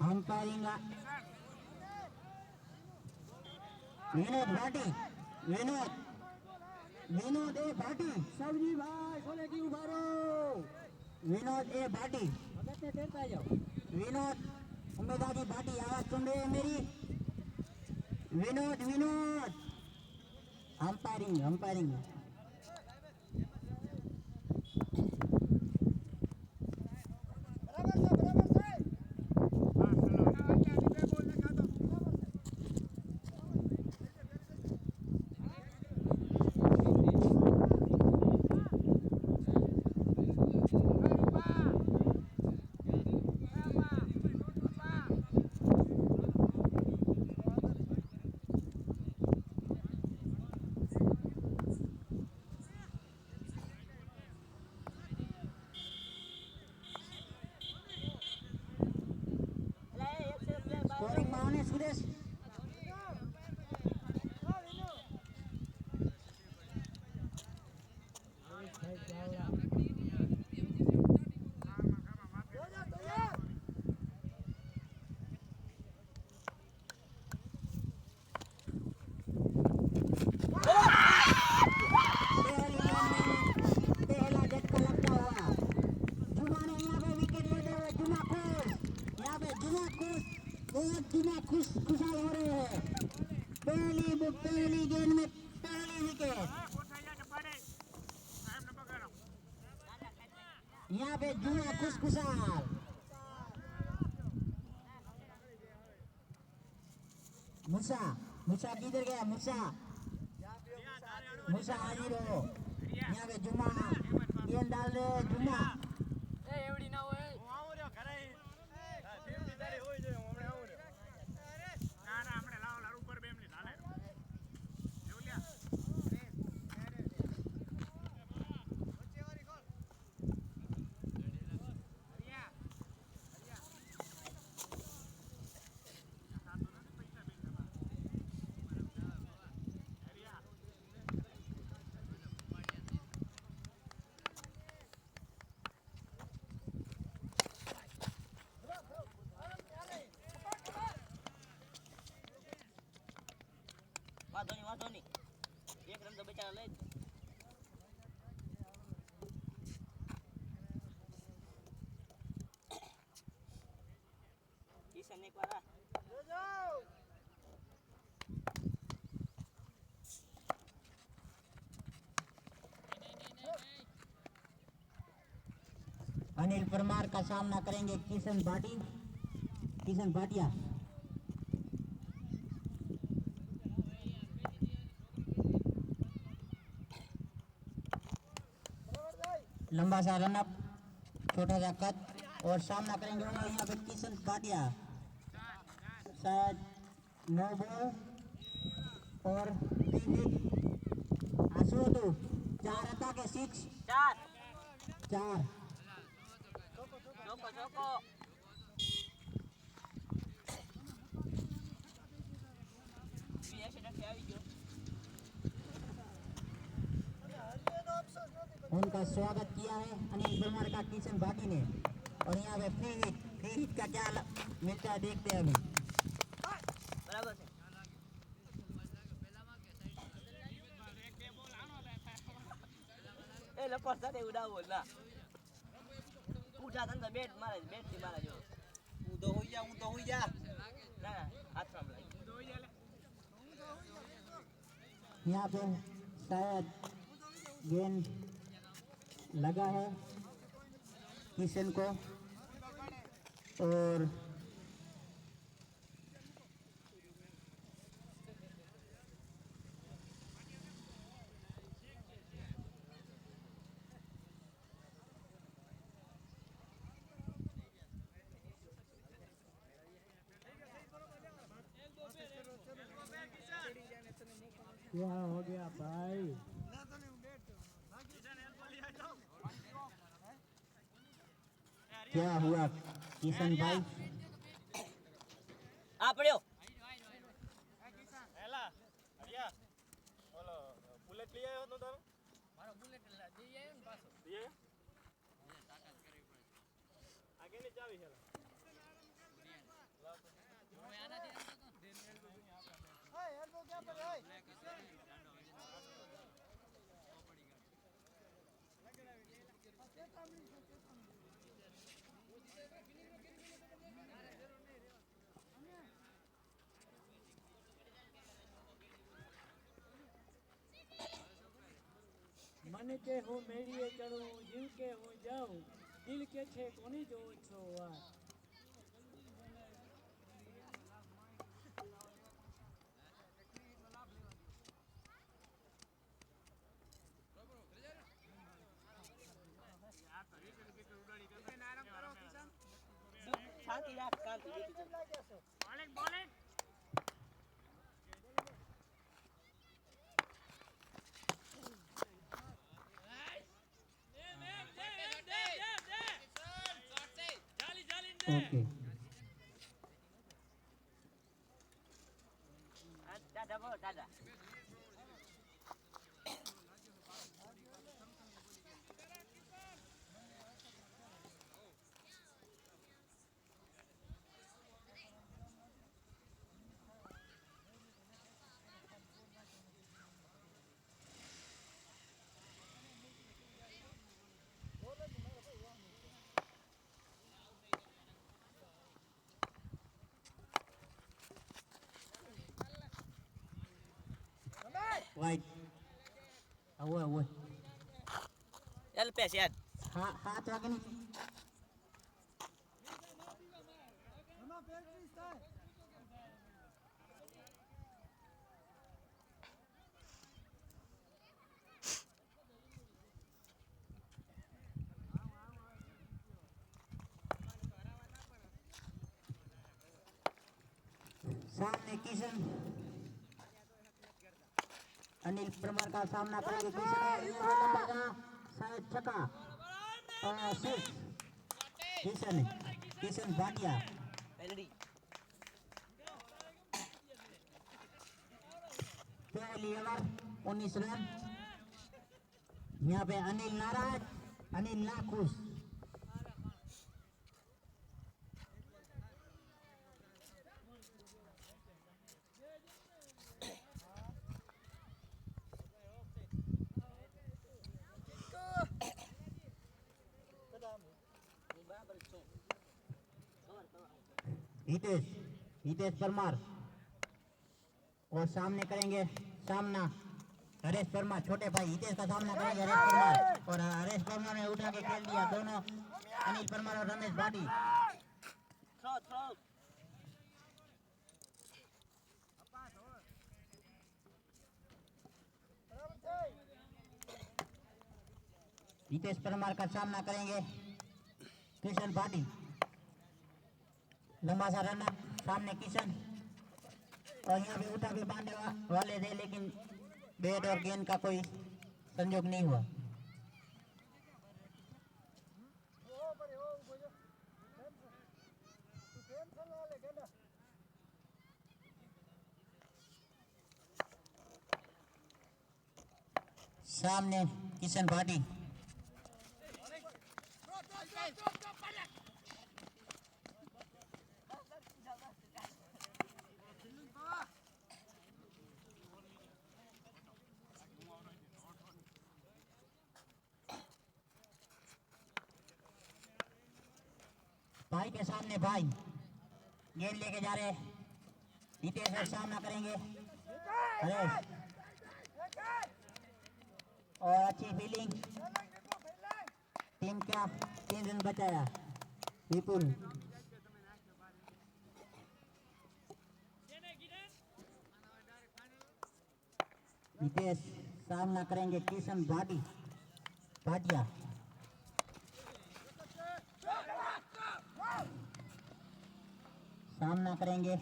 Umpiring Vinod Bhati Vinod Vinod ए भाटी सब्जी भाई बोले कि उभारो विनोद ए भाटी विनोद उम्मीदवार भाटी आवाज सुन रहे हैं मेरी Vinod Vinod umpiring umpiring scoring माने सुरेश खुशहाल हो रहे हैं पहली गेंद में पहली विकेट यहाँ पे जुआ खुशहाल मूसा मूसा किधर गया मूसा मूसा हाजिर हो यहाँ पे जुम्मा गेंद डाल रहे जुम्मा वांधो नहीं एक रन तो बेचारा ले किशन एक बार अनिल परमार का सामना करेंगे किशन भाटिया लंबा सा रनअप छोटा सा कद और सामना करेंगे यहाँ पे किशन भाटिया शायद 9 बॉल और 3 हिट आंसू तो 4 अता के 6 4 चौको उनका स्वागत किया है अनिल परमार का किशन भाटी ने और यहाँ पे फ्री हिट का क्या मिलता है देखते हैं अभी बराबर से ए लो कोसा दे उड़ा बोलना पूछा था तो बैट थी मारा जो ऊदो हो जा ना हाथ में लगी यहाँ पे शायद गेंद लगा है किशन को और क्या हो गया भाई क्या हुआ किशन भाई आप पढ़ो एला हरिया बोलो बुलेट लिए हो तो मारो बुलेट दिए पास दिए मन के हूँ मेरी चढ़ूं दिल के हूँ जाऊं दिल के छे कोनी जो छो वा ओके वाइट वो Yan pes yan. हाथ आगे नहीं सामने किशन अनिल परमार का सामना करेंगे किशन और ये लंबा का शायद छक्का सिक्स किशन भाटिया Penalty. पहली ओवर 19 रन यहाँ पे अनिल नाराज अनिल नाखुश हितेश परमार और सामने करेंगे सामना हरेश परमार छोटे भाई हितेश का सामना करेंगे हरेश परमार और हरेश परमार ने उठा के खेल दिया दोनों अनिल परमार और रमेश भाटी Throw. हितेश परमार का सामना करेंगे किशन भाटी लंबा सा रन सामने किशन और यहाँ पे उठा के बांधने वाले थे लेकिन बैट और गेंद का कोई संयोग नहीं हुआ सामने किशन भाटी भाई के सामने भाई गेंद लेके जा रहे हितेश और सामना करेंगे हरेश और अच्छी फील्डिंग टीम का 3 रन बचाया विपुल हितेश सामना करेंगे किशन भाटिया सामना करेंगे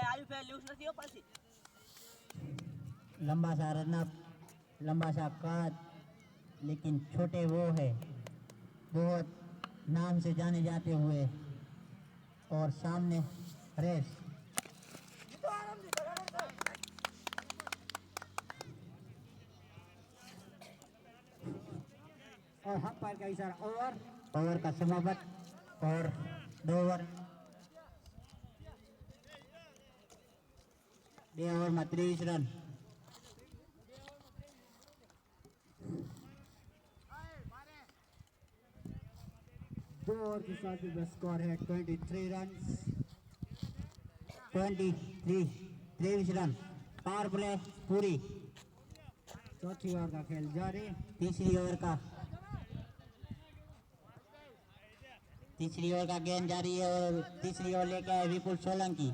Ayo fair loose na siyo pasi. लंबा सा रनअप लंबा सा काट लेकिन छोटे वो है बहुत नाम से जाने जाते हुए और सामने रेस और हक पर का इशारा ओवर ओवर का समाप्त और 2 ओवर 2 ओवરમાં 30 रन। दो ओवर की साथी का स्कोर है 23 रन। 23 रन। पावर प्ले पूरी। चौथी ओवर का खेल जारी। तीसरी ओवर का गेंद जारी है और तीसरी ओवर लेके आए विपुल सोलंकी।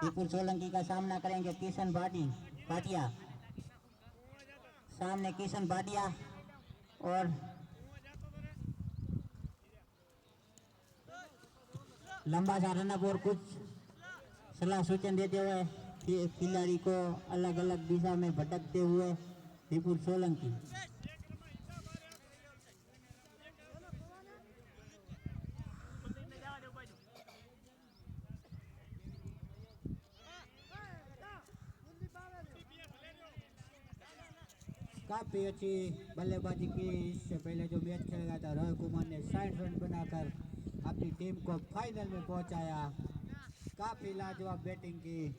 विपुल सोलंकी का सामना करेंगे किशन भाटिया। सामने किशन भाटिया और लंबा सा रनअप और कुछ सलाह सूचन देते हुए खिलाड़ी को अलग अलग दिशा में भटकते हुए विपुल सोलंकी। काफी अच्छी बल्लेबाजी की। इससे पहले जो मैच खेला गया था रोहित कुमार ने 60 रन बनाकर अपनी टीम को फाइनल में पहुंचाया। काफी लाजवाब बैटिंग की।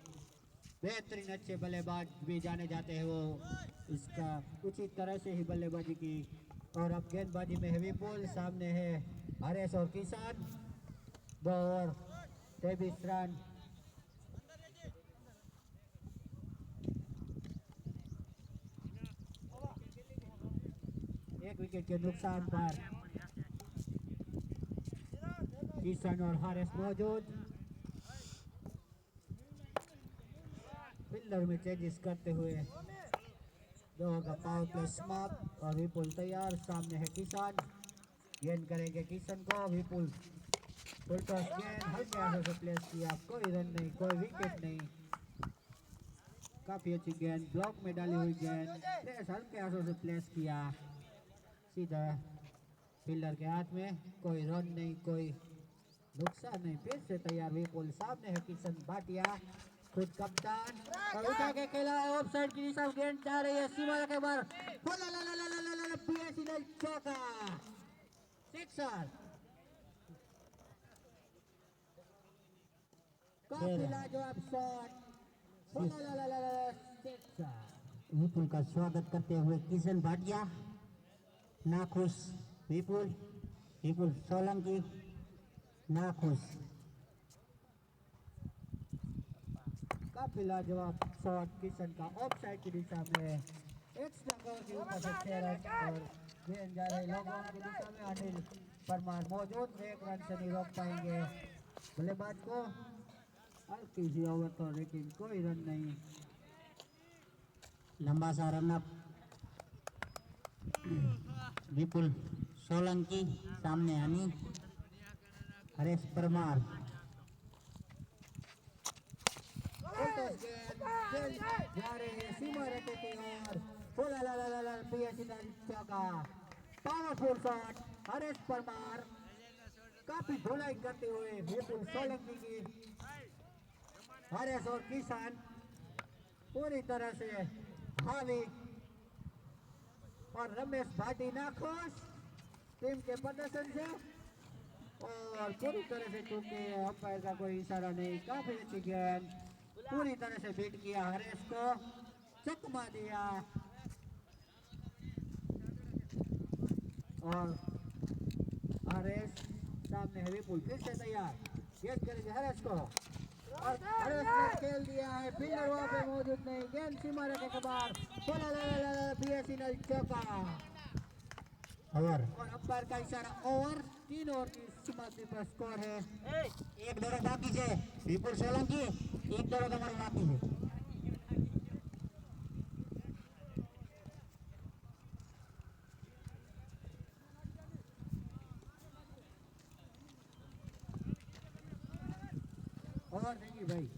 बेहतरीन अच्छे बल्लेबाज भी जाने जाते हैं वो इसका उचित तरह से ही बल्लेबाजी की। और अब गेंदबाजी में है विपुल, सामने है हरेश और किसान। 2 ओवर 23 रन। एक विकेट के नुकसान पर किशन और हारिस मौजूद। फील्डर में चेंजेस करते हुए 2 का पावर प्ले समाप्त और विपुल तैयार। सामने है किसान, गेंद करेंगे किशन को। विपुल फुल टॉस गेंद हल्के हाथों से प्लेस किया, कोई रन नहीं, कोई विकेट नहीं। काफी अच्छी गेंद, ब्लॉक में डाली हुई गेंद, प्लेस हल्के हाथों से प्लेस किया सीधा फील्डर के हाथ में। कोई रन नहीं, कोई नुकसान नहीं। फिर से तैयार विपुल, सामने है किशन भाटिया, खुद कप्तान और उठा के खेला। ऑफ साइड की दिशा में गेंद जा रही है सीमा के बाहर। चौका, सिक्सर। काफी लाजवाब शॉट, सिक्सर। विपुल का स्वागत करते हुए किशन भाटिया, नाखुश विपुल सोलंकी नाखुश। काफी लाजवाब शॉट किशन का ऑफ साइड की दिशा में। एक्स्ट्रा कवर के ऊपर से 6 रन और गेंद जा रहे लोगों की दिशा में। अनिल परमार मौजूद, 1 रन से नहीं रोक पाएंगे बल्लेबाज को। हल्की सी ओवर तो लेकिन कोई रन नहीं। लंबा सा रनअप विपुल सोलंकी, सामने हरेश परमार। जा रहे हैं सीमा रेटे की ओर। चौका, पावरफुल शॉट हरेश परमार। काफी धुलाई करते हुए विपुल सोलंकी की। हरेश और किसान पूरी तरह से हावी और रमेश भाटी नाखुश टीम के प्रदर्शन से और पूरी तरह से चूके अंपायर का कोई इशारा नहीं। काफी अच्छी गेंद, पूरी तरह से बीट किया, हरेश को चकमा दिया और हरेश सामने है विपुल। फिर से तैयार, गेंद करेंगे हरेश को और हरेश ने खेल दिया है। फील्डर वहां पे मौजूद नहीं, गेंद सीमा रेखा के बाहर। चौका ओवर और अंपायर का इशारा ओवर। 3 ओवर की समाप्ति पर स्कोर है 1 दौड़ बाकी है। विपुल सोलंकी 1 दौड़ हमारे बाकी है। ओवर देंगे भाई,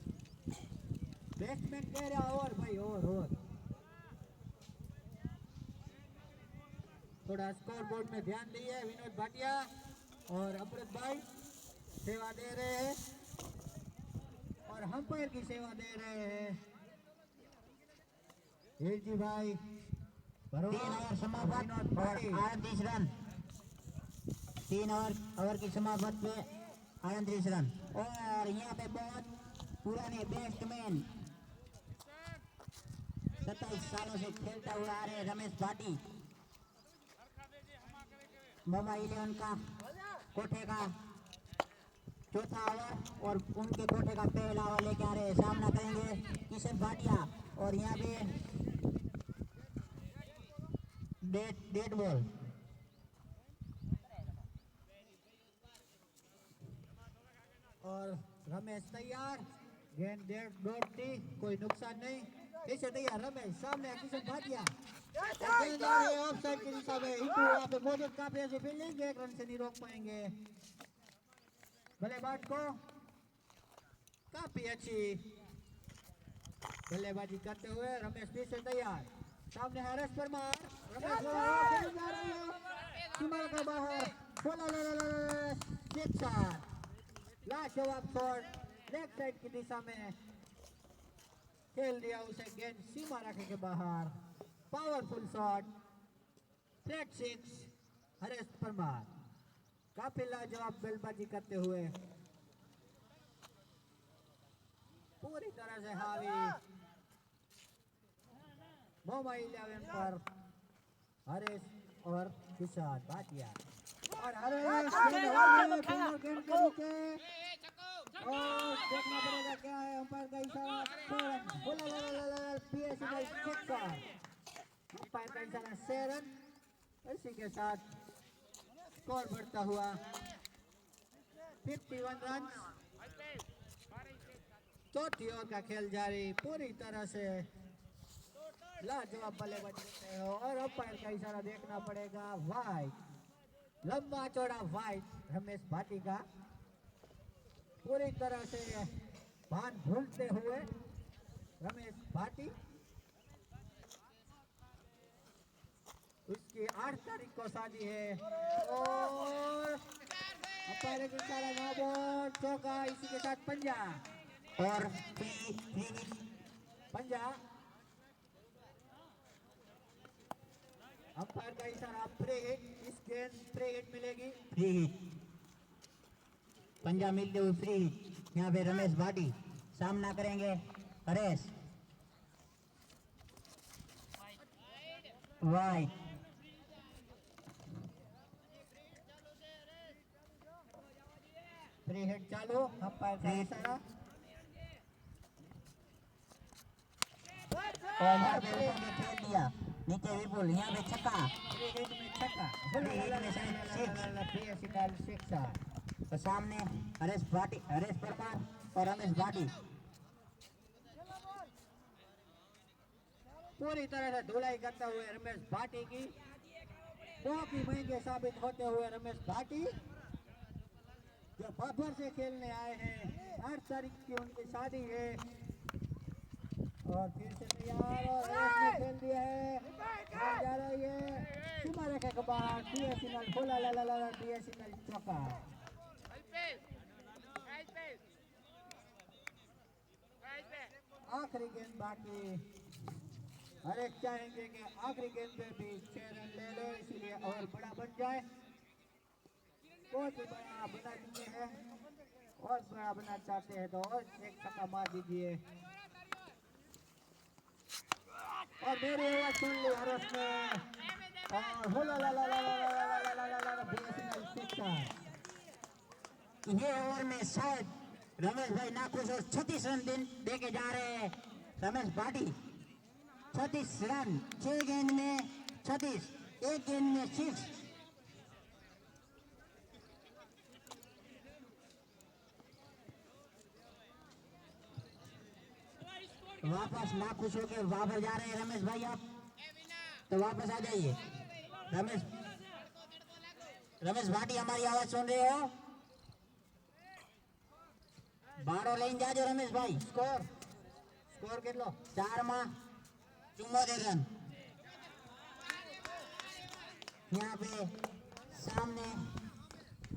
बैट्समैन कह रहा ओवर भाई, ओवर। थोड़ा स्कोर बोर्ड में ध्यान दिए विनोद भाटिया और अमृत भाई सेवा दे रहे हैं और अंपायर की सेवा दे रहे हैं जी भाई। 3 ओवर समाप्त और 38 रन। 3 ओवर की समाप्त पे 38 रन। और यहाँ पे बहुत पुराने बैट्समैन 27 सालों से खेलता हुआ आ रहे रमेश भाटी, मुंबई 11 का कोठे का चौथा ओवर और उनके कोठे का पहला ओवर लेके आ रहे, सामना करेंगे किशन भाटिया। और यहाँ पे डेड बॉल। और रमेश तैयार, गेंद डेढ़ दौड़ती, कोई नुकसान नहीं, फिर से तैयार रमेश, सामने किशन भाटिया, गेंद आ रही है ऑफसाइड की दिशा में, हिटू वहां पे मौजूद, काफी ऐसी फील्डिंग, 1 रन से नहीं रोक पाएंगे बल्लेबाज को। काफी अच्छी बल्लेबाजी करते हुए रमेश फिर से तैयार, सामने हरेश परमार, रमेश जा रही है सीमा के बाहर, बोला सिक्सर, लाजवाब शॉट लेग साइड की दिशा में खेल दिया उसे, गेंद सीमा रखे के बाहर, powerful shot, flat 6 Haresh Parmar. काफी लाजवाब बल्लेबाजी करते हुए पूरी तरह से हावी मुंबई 11 पर हरेश और किशन भाटिया। और हरेश गेंद के नीचे, और देखना पड़ेगा क्या है, अंपायर का इशारा, अंपायर का इशारा 6 रन। इसी के साथ स्कोर बढ़ता हुआ 51 रन। चौथी ओवर का खेल जारी, पूरी तरह से लाजवाब बल्लेबाजी करते हो, और अंपायर का इशारा देखना पड़ेगा, वाइड, लंबा चौड़ा वाइड रमेश भाटी का, पूरी तरह से भान भूलते हुए रमेश भाटी। उसकी 8 तारीख को शादी है, और अंपायर के इशारा, नो बॉल, चौका, इसी के साथ पंजा, और पंजा, अंपायर का इशारा प्रे हिट, इस गेंद प्रे हिट मिलेगी, फ्री हिट, पंजा मिलते हुए फ्री हिट। यहाँ पे रमेश भाटी सामना करेंगे हरेश, वाइड, फ्री हिट चालू, अंपायर का इशारा, और यहाँ पे ऊपर में फेंक दिया, नीचे विपुल, यहाँ पे छक्का, फ्री हिट में छक्का, फ्री हिट में शायद सिक्स। और सामने हरेश भाटी, हरेश परमार और रमेश भाटी। पूरी तरह से धुलाई करते हुए रमेश भाटी की, बहुत ही महंगे साबित होते हुए रमेश भाटी, जो बाबर से खेलने आए हैं, 8 तारीख की उनकी शादी है, और फिर से तैयार, और रेस में खेल दिया है, जा रही है सीमा रेखा के बाहर, बीएसएनएल बोला, बीएसएनएल चौका। आखिरी गेंद बाकी, हर एक चाहेंगे कि आखिरी गेंद पे भी 6 रन ले लो, इसीलिए और बड़ा बन जाए, बहुत ही बड़ा बना दिए हैं, और बड़ा बना चाहते हैं तो और एक छक्का मार दीजिए। और मेरी आवाज सुन ली हरस ने, और हो ला बीएसएनएल सिक्सर। ये ओवर में शायद रमेश भाई नाखुश और 36 रन दे के जा रहे हैं रमेश भाटी। 36 रन, 6 गेंद में 36, 1 गेंद में 6। वापस नाखुश होकर वापस जा रहे हैं रमेश भाई, आप तो वापस आ जाइए। रमेश भाटी हमारी आवाज सुन रहे हो? बारो लाइन जाजो रमेश भाई। स्कोर કેટલો? 4 में 74 रन। यहाँ पे सामने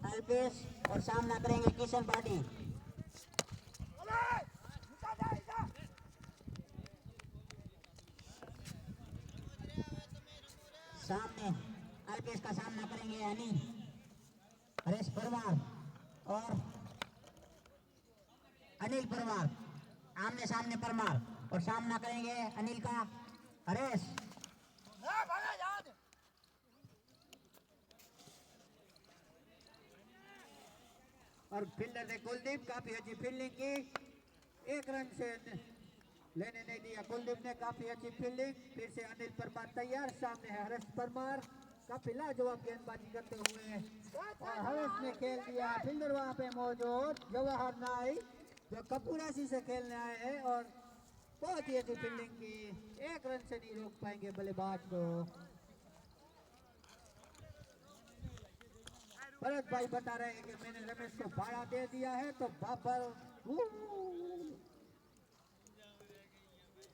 अल्पेश और सामना करेंगे किशन भाटी। सामने अल्पेश का सामना करेंगे यानी हरेश परमार और अनिल परमार, आमने सामने परमार और सामना करेंगे अनिल का हरेश। और फील्डर ने कुलदीप काफी अच्छी फील्डिंग की, 1 रन से लेने नहीं दिया। कुलदीप ने काफी अच्छी फील्डिंग, फिर से अनिल परमार तैयार, सामने है हरेश परमार, काफी लाजवाब गेंदबाजी करते हुए और हरेश ने खेल दिया। फील्डर वहां पे मौजूद जवाहर नाई जो कपूरासी से खेलने आए हैं और बहुत ही अच्छी फील्डिंग की, 1 रन से नहीं रोक पाएंगे बल्लेबाज को। भरत भाई बता रहे हैं कि मैंने रमेश को भाड़ा दे दिया है, तो बाबर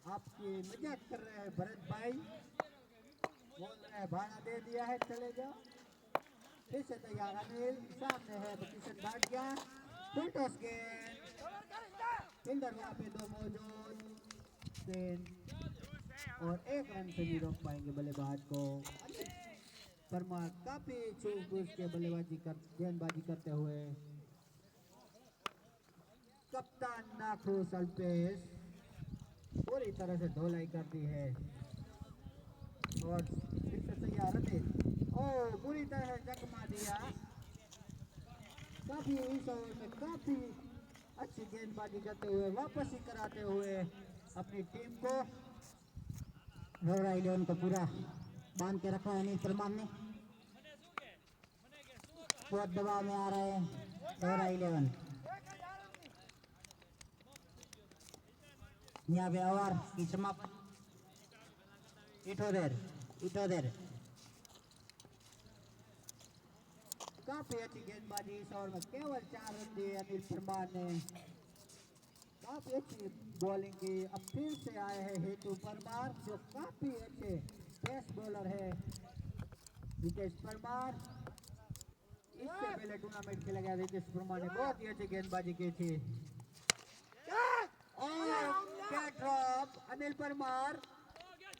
आपकी मजाक कर रहे हैं भरत भाई, बोल रहे हैं भाड़ा दे दिया है चले जाओ। फिर से तैयार अनिल, सामने है किशन भाटिया, फुल टॉस गेंद, फील्डर वहां पे 2 मौजूद, और 1 रन से नहीं रोक पाएंगे बल्लेबाज को। परमार काफी सूझबूझ के गेंदबाजी करते हुए, कप्तान नाखुश अल्पेश पूरी तरह से ढोलाई कर दी है और फिर से तैयार अनिल, ओ पूरी तरह से चकमा दिया। काफी इस ओवर में काफी अच्छी गेंदबाजी करते हुए, वापसी कराते हुए अपनी टीम को। रोरा 11 को पूरा बांध के रखा है अनिल परमार ने, बहुत दबाव में आ रहे हैं रोरा 11। यहाँ पे ओवर की समाप्त, इठोदेर काफी अच्छी गेंदबाजी इस ओवर में, केवल 4 रन दिए अनिल परमार ने, काफी अच्छी बॉलिंग की। अब फिर से आए हैं हेतु परमार जो काफी अच्छे पेस बॉलर है। रितेश परमार, इससे पहले टूर्नामेंट खेला गया, रितेश परमार ने बहुत ही अच्छी गेंदबाजी की थी। और कैच ड्रॉप, अनिल परमार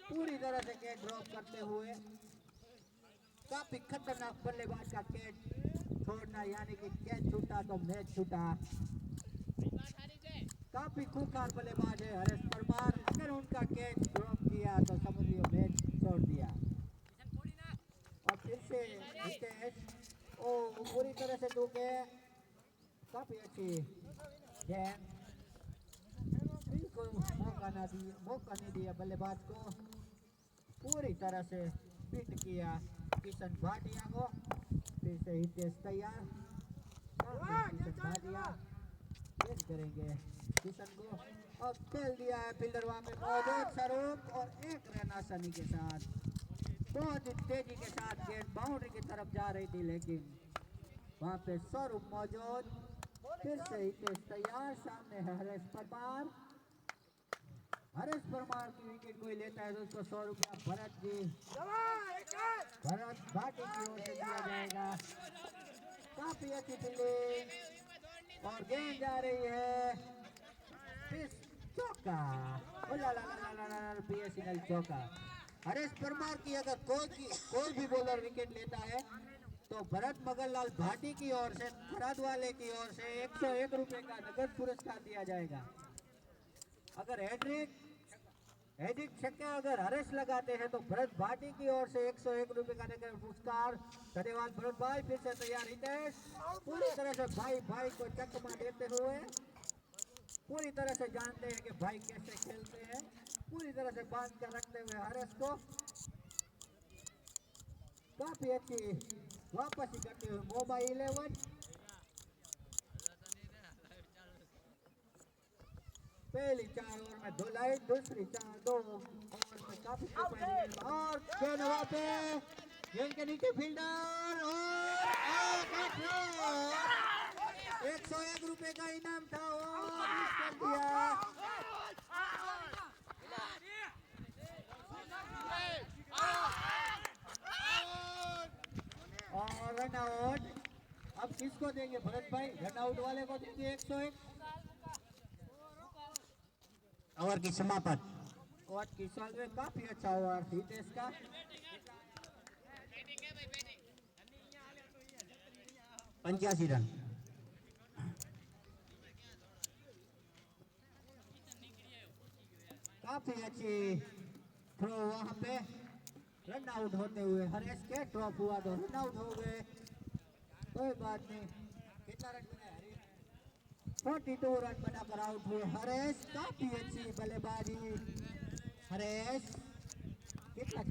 पूरी तरह से कैच ड्रॉप करते हुए, काफी खतरनाक बल्लेबाज का कैच छोड़ना, यानी कि कैच छूटा तो मैच छूटा। काफी खूंखार बल्लेबाज है हरेश परमार, अगर उनका कैच ड्रॉप किया तो समझिए मैच छोड़ दिया। और फिर से रितेश, ओ पूरी तरह से डूबे, काफी अच्छी गेंद, बिल्कुल मौका नहीं दिया बल्लेबाज को, पूरी तरह से बीट किया किशन भाटिया को। फिर से हितेश तैयार, किशन भाटिया गेंद करेंगे किशन को और खेल दिया है। फील्डर वहां पे मौजूद स्वरूप और 1 रन आसानी के साथ, बहुत ही तेजी के साथ गेंद बाउंड्री की तरफ जा रही थी, लेकिन वहां पे स्वरूप मौजूद। फिर से हितेश तैयार, सामने है हरेश परमार, हरेश परमार की विकेट कोई लेता है तो उसको 100 रुपया भरत भाटी की ओर से दिया जाएगा। काफी अच्छी फील्डिंग और गेंद जा रही है, चौका, बीएसएनएल चौका। हरेश परमार की अगर कोई भी बॉलर विकेट लेता है तो भरत मगनलाल भाटी की ओर से, खराद वाले की ओर से 101 रुपए का नगद पुरस्कार दिया जाएगा। अगर हैट्रिक छक्का अगर हरेश लगाते हैं तो भरत भाटी की ओर से 101 रुपए का नगद पुरस्कार। धन्यवाद भरत भाई। फिर से तैयार हितेश, पूरी तरह से भाई को चकमा देते हुए, पूरी तरह से जानते हैं कि भाई कैसे खेलते हैं, पूरी तरह से बांध कर रखते हुए हरेश को काफी अच्छी वापसी करते हुए मोबाइल 11। पहली 4 ओवर में 2 लाइन, दूसरी 2 ओवर में काफी और गेंद वहां पे, गेंद के नीचे फील्डर और 101 रुपए का इनाम था और मिस कर दिया। और रन आउट, अब किसको देंगे भरत भाई? रन आउट वाले को देंगे 101। ओवर की समाप्त, और किसान में काफी अच्छा ओवर हितेश का। 85 रन। काफी अच्छी थ्रो वहां पे, रन आउट होते हुए हरेश के ड्रॉप हुआ तो रन आउट हो गए, कोई बात नहीं। कितना रन बनाए हरीश? 42 रन बनाकर आउट हुए हरेश। काफी अच्छी बल्लेबाजी हरेश। कितना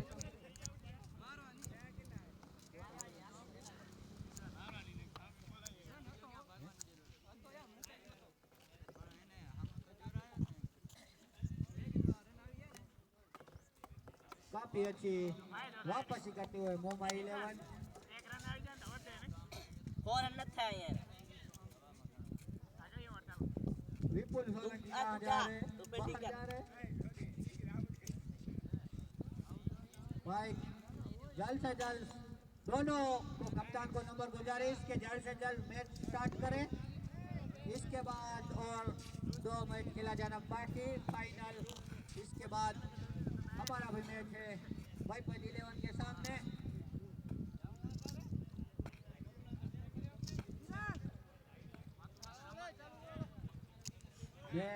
काफी अच्छी वापसी करते हुए मुंबई 11। 4 रन નથી થયા યાર विपुल सोलंकी आ, कहाँ तू जा जा, रहे तू बाहर बैटिंग कर। जा रहे भाई। जल्द से जल्द दोनों को कप्तान को नंबर गुजारिश के जल्द से जल्द मैच स्टार्ट करें। इसके बाद और 2 मैच खेला जाना बाकी फाइनल। इसके बाद हमारा भी मैच है वाइपर 11 के सामने। ये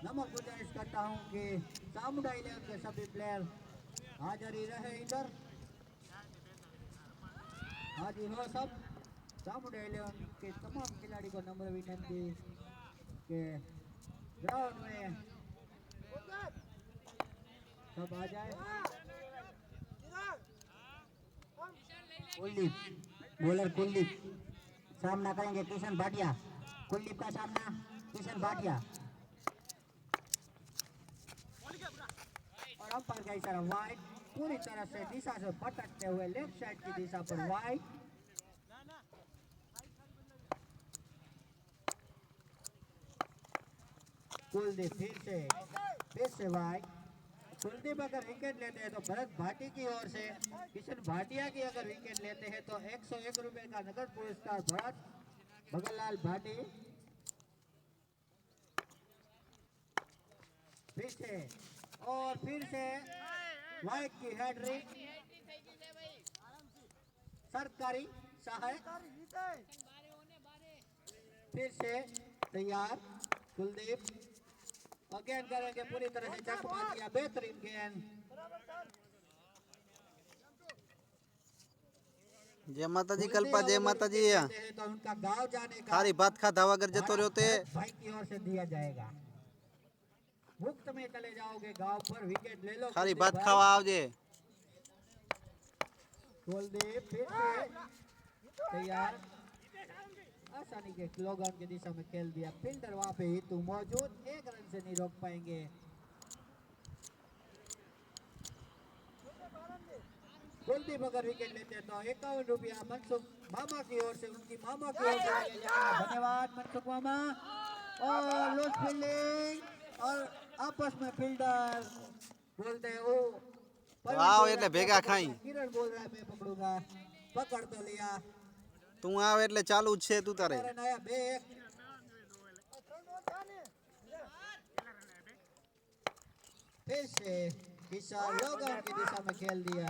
नमक गुजारिश करता हूँ कि सामुदा 11 के सभी प्लेयर हाजिर ही रहे इधर, हाजिर हो सब। सामुदा 11 के तमाम खिलाड़ी को नम्र विनती के ग्राउंड में सब आ जाए। कुलदीप, बॉलर कुलदीप सामना करेंगे किशन भाटिया। कुलदीप का सामना किशन भाटिया और अंपायर का इशारा वाइड, पूरी तरह से दिशा से भटकते हुए लेफ्ट साइड की दिशा पर वाइड। कुलदीप फिर से वाइड। कुलदीप अगर विकेट लेते हैं तो भरत भाटी की ओर से, किशन भाटिया की अगर विकेट लेते हैं तो 101 रुपए का नगद पुरस्कार भरत भगतलाल भाटी। फिर से वाइड की हेडरिंग सरकारी सहायक। फिर से तैयार कुलदीप और गेंद करेंगे पूरी तरह से चकमा दिया, बेहतरीन गेंद। जय माता जी कल्पा, जय माता जी। तो उनका गांव जाने का खारी भात खा धावा कर जतो रहो ते भाई की ओर से दिया जाएगा। मुफ्त में चले जाओगे गांव पर, विकेट ले लो। खारी कुलदीप भात भाई। खावा आवजे। कुलदीप फिर से तैयार, आसानी के स्लोगन की दिशा में खेल दिया। फील्डर वहां पे ही तू मौजूद, 1 रन से नहीं रोक पाएंगे। कुलदीप अगर विकेट लेते हैं तो 51 रुपया मनसुख मामा की ओर से, उनकी मामा की ओर से दिया जाएगा। धन्यवाद मनसुख मामा। और लूज फील्डिंग और आपस में फील्डर बोलते हैं वो आओ એટલે ભેગા ખાઈ। किरण बोल रहा है मैं पकड़ूंगा, पकड़ तो लिया। તું આવે એટલે ચાલુ જ છે તું તારે। नया बैक फिर से दिशा लोगों की दिशा में खेल दिया,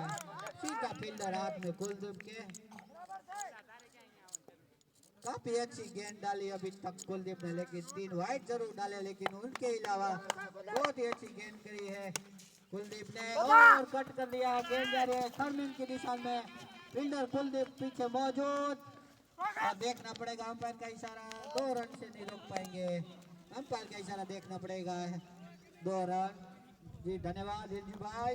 सीधा फील्डर हाथ में कुलदीप के। काफी अच्छी गेंद डाली अभी तक कुलदीप ने, लेकिन 3 वाइड जरूर डाले, लेकिन उनके अलावा बहुत ही अच्छी गेंद करी है कुलदीप ने। और कट कर दिया, गेंद जा रही है थर्मिन की दिशा में। फील्डर कुलदीप पीछे मौजूद और देखना पड़ेगा अंपायर का इशारा, 2 रन से नहीं रोक पाएंगे। अंपायर का इशारा देखना पड़ेगा, 2 रन। जी धन्यवाद हिंदी भाई,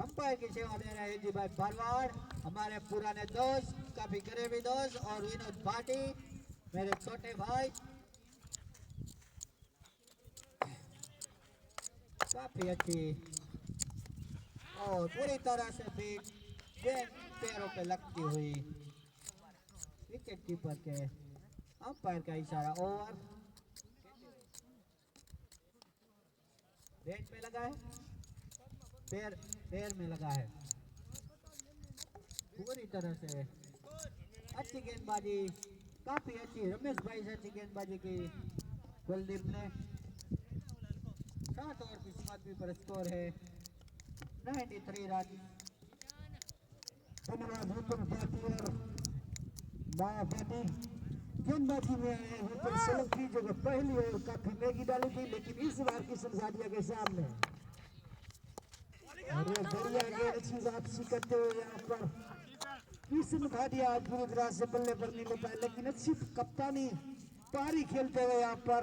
अंपायर की सेवा दे रहे हैं हिंदी भाई भरवाड़, हमारे पुराने दोस्त, काफी करीबी दोस्त। और विनोद भाटी मेरे छोटे भाई, काफी अच्छी और पूरी तरह से बीट गेंद पैरों पे लगती हुई। विकेट कीपर के अंपायर का इशारा, ओवर। बैट में लगा है, पैर में लगा है। पूरी तरह से अच्छी गेंदबाजी, काफी अच्छी रमेश भाई से अच्छी गेंदबाजी की कुलदीप ने। 7 ओवर की समाप्ति पर स्कोर है 93 रन। धन्यवाद विपुल भाटिया नया बैटिंग गेंदबाजी में आए हैं विपुल सोलंकी जो कि पहली ओवर काफी महंगी डाली थी, लेकिन इस बार किशन भाटिया के सामने और ये बढ़िया गेंद अच्छी वापसी करते हुए यहाँ पर किशन भाटिया आज पूरी तरह से बल्ले पर नहीं ले पाए, लेकिन अच्छी कप्तानी पारी खेलते हुए यहाँ पर।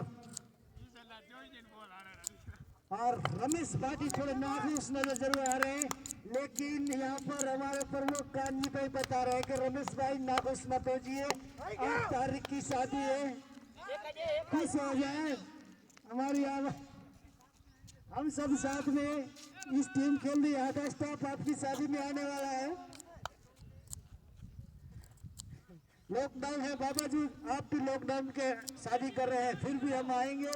और रमेश भाटी थोड़े नाखुश नजर जरूर आ रहे हैं, लेकिन यहाँ पर हमारे प्रमुख कानजी भाई बता रहे हैं कि रमेश भाई नाखुश मत होजिए, 8 तारीख की शादी है, खुश हो जाए हमारी हम सब साथ में इस टीम खेल रही है। स्टाफ आपकी शादी में आने वाला है। लॉकडाउन है बाबा जी, आप भी लॉकडाउन के शादी कर रहे हैं, फिर भी हम आएंगे।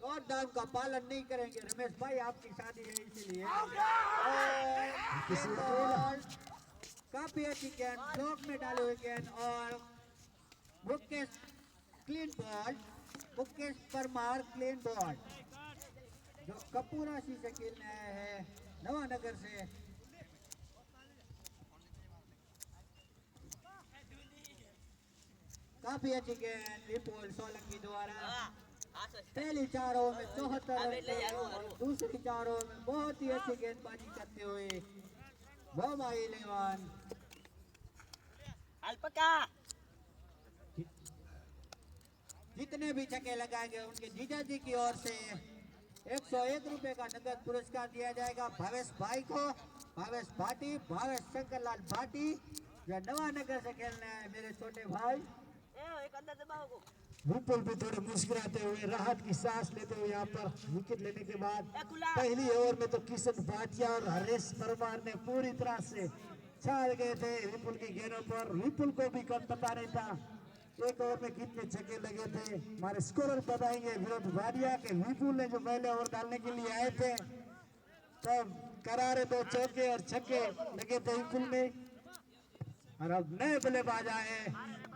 लॉकडाउन का पालन नहीं करेंगे रमेश भाई, आपकी शादी है इसीलिए। काफी अच्छी गेंद ब्लॉक में डाले हुए गेंद और Mukesh clean ball, Mukesh Parmar clean ball जो कपूरासी से खेलने आए हैं नवानगर से। काफी अच्छी गेंद विपुल सोलंकी द्वारा। पहली 4 ओवर में 74 रन और दूसरी 4 ओवर में बहुत ही अच्छी गेंदबाजी करते हुए बॉम्बे 11 अल्पका जितने भी छक्के लगाएंगे उनके जीजा जी की ओर से 101 रुपए का नगद पुरस्कार दिया जाएगा भावेश भाई को। भावेश भाटी, भावेश शंकर लाल भाटी जो नवानगर से खेलने आए मेरे छोटे भाई। एक अंदर दबाओ को विपुल भी थोड़े मुस्कुराते हुए राहत की सांस लेते हुए यहाँ पर विकेट लेने के बाद पहली ओवर में तो किशन भाटिया और हरेश परमार ने पूरी तरह से छा गए थे विपुल की गेंदों पर। विपुल को भी कम पता नहीं था एक ओवर में कितने छक्के लगे थे। हमारे स्कोरर बताएंगे विनोद भाटिया के विपुल ने जो पहले ओवर डालने के लिए आए थे तब करारे 2 चौके और छक्के लगे थे विपुल में। और अब नए बल्लेबाज आए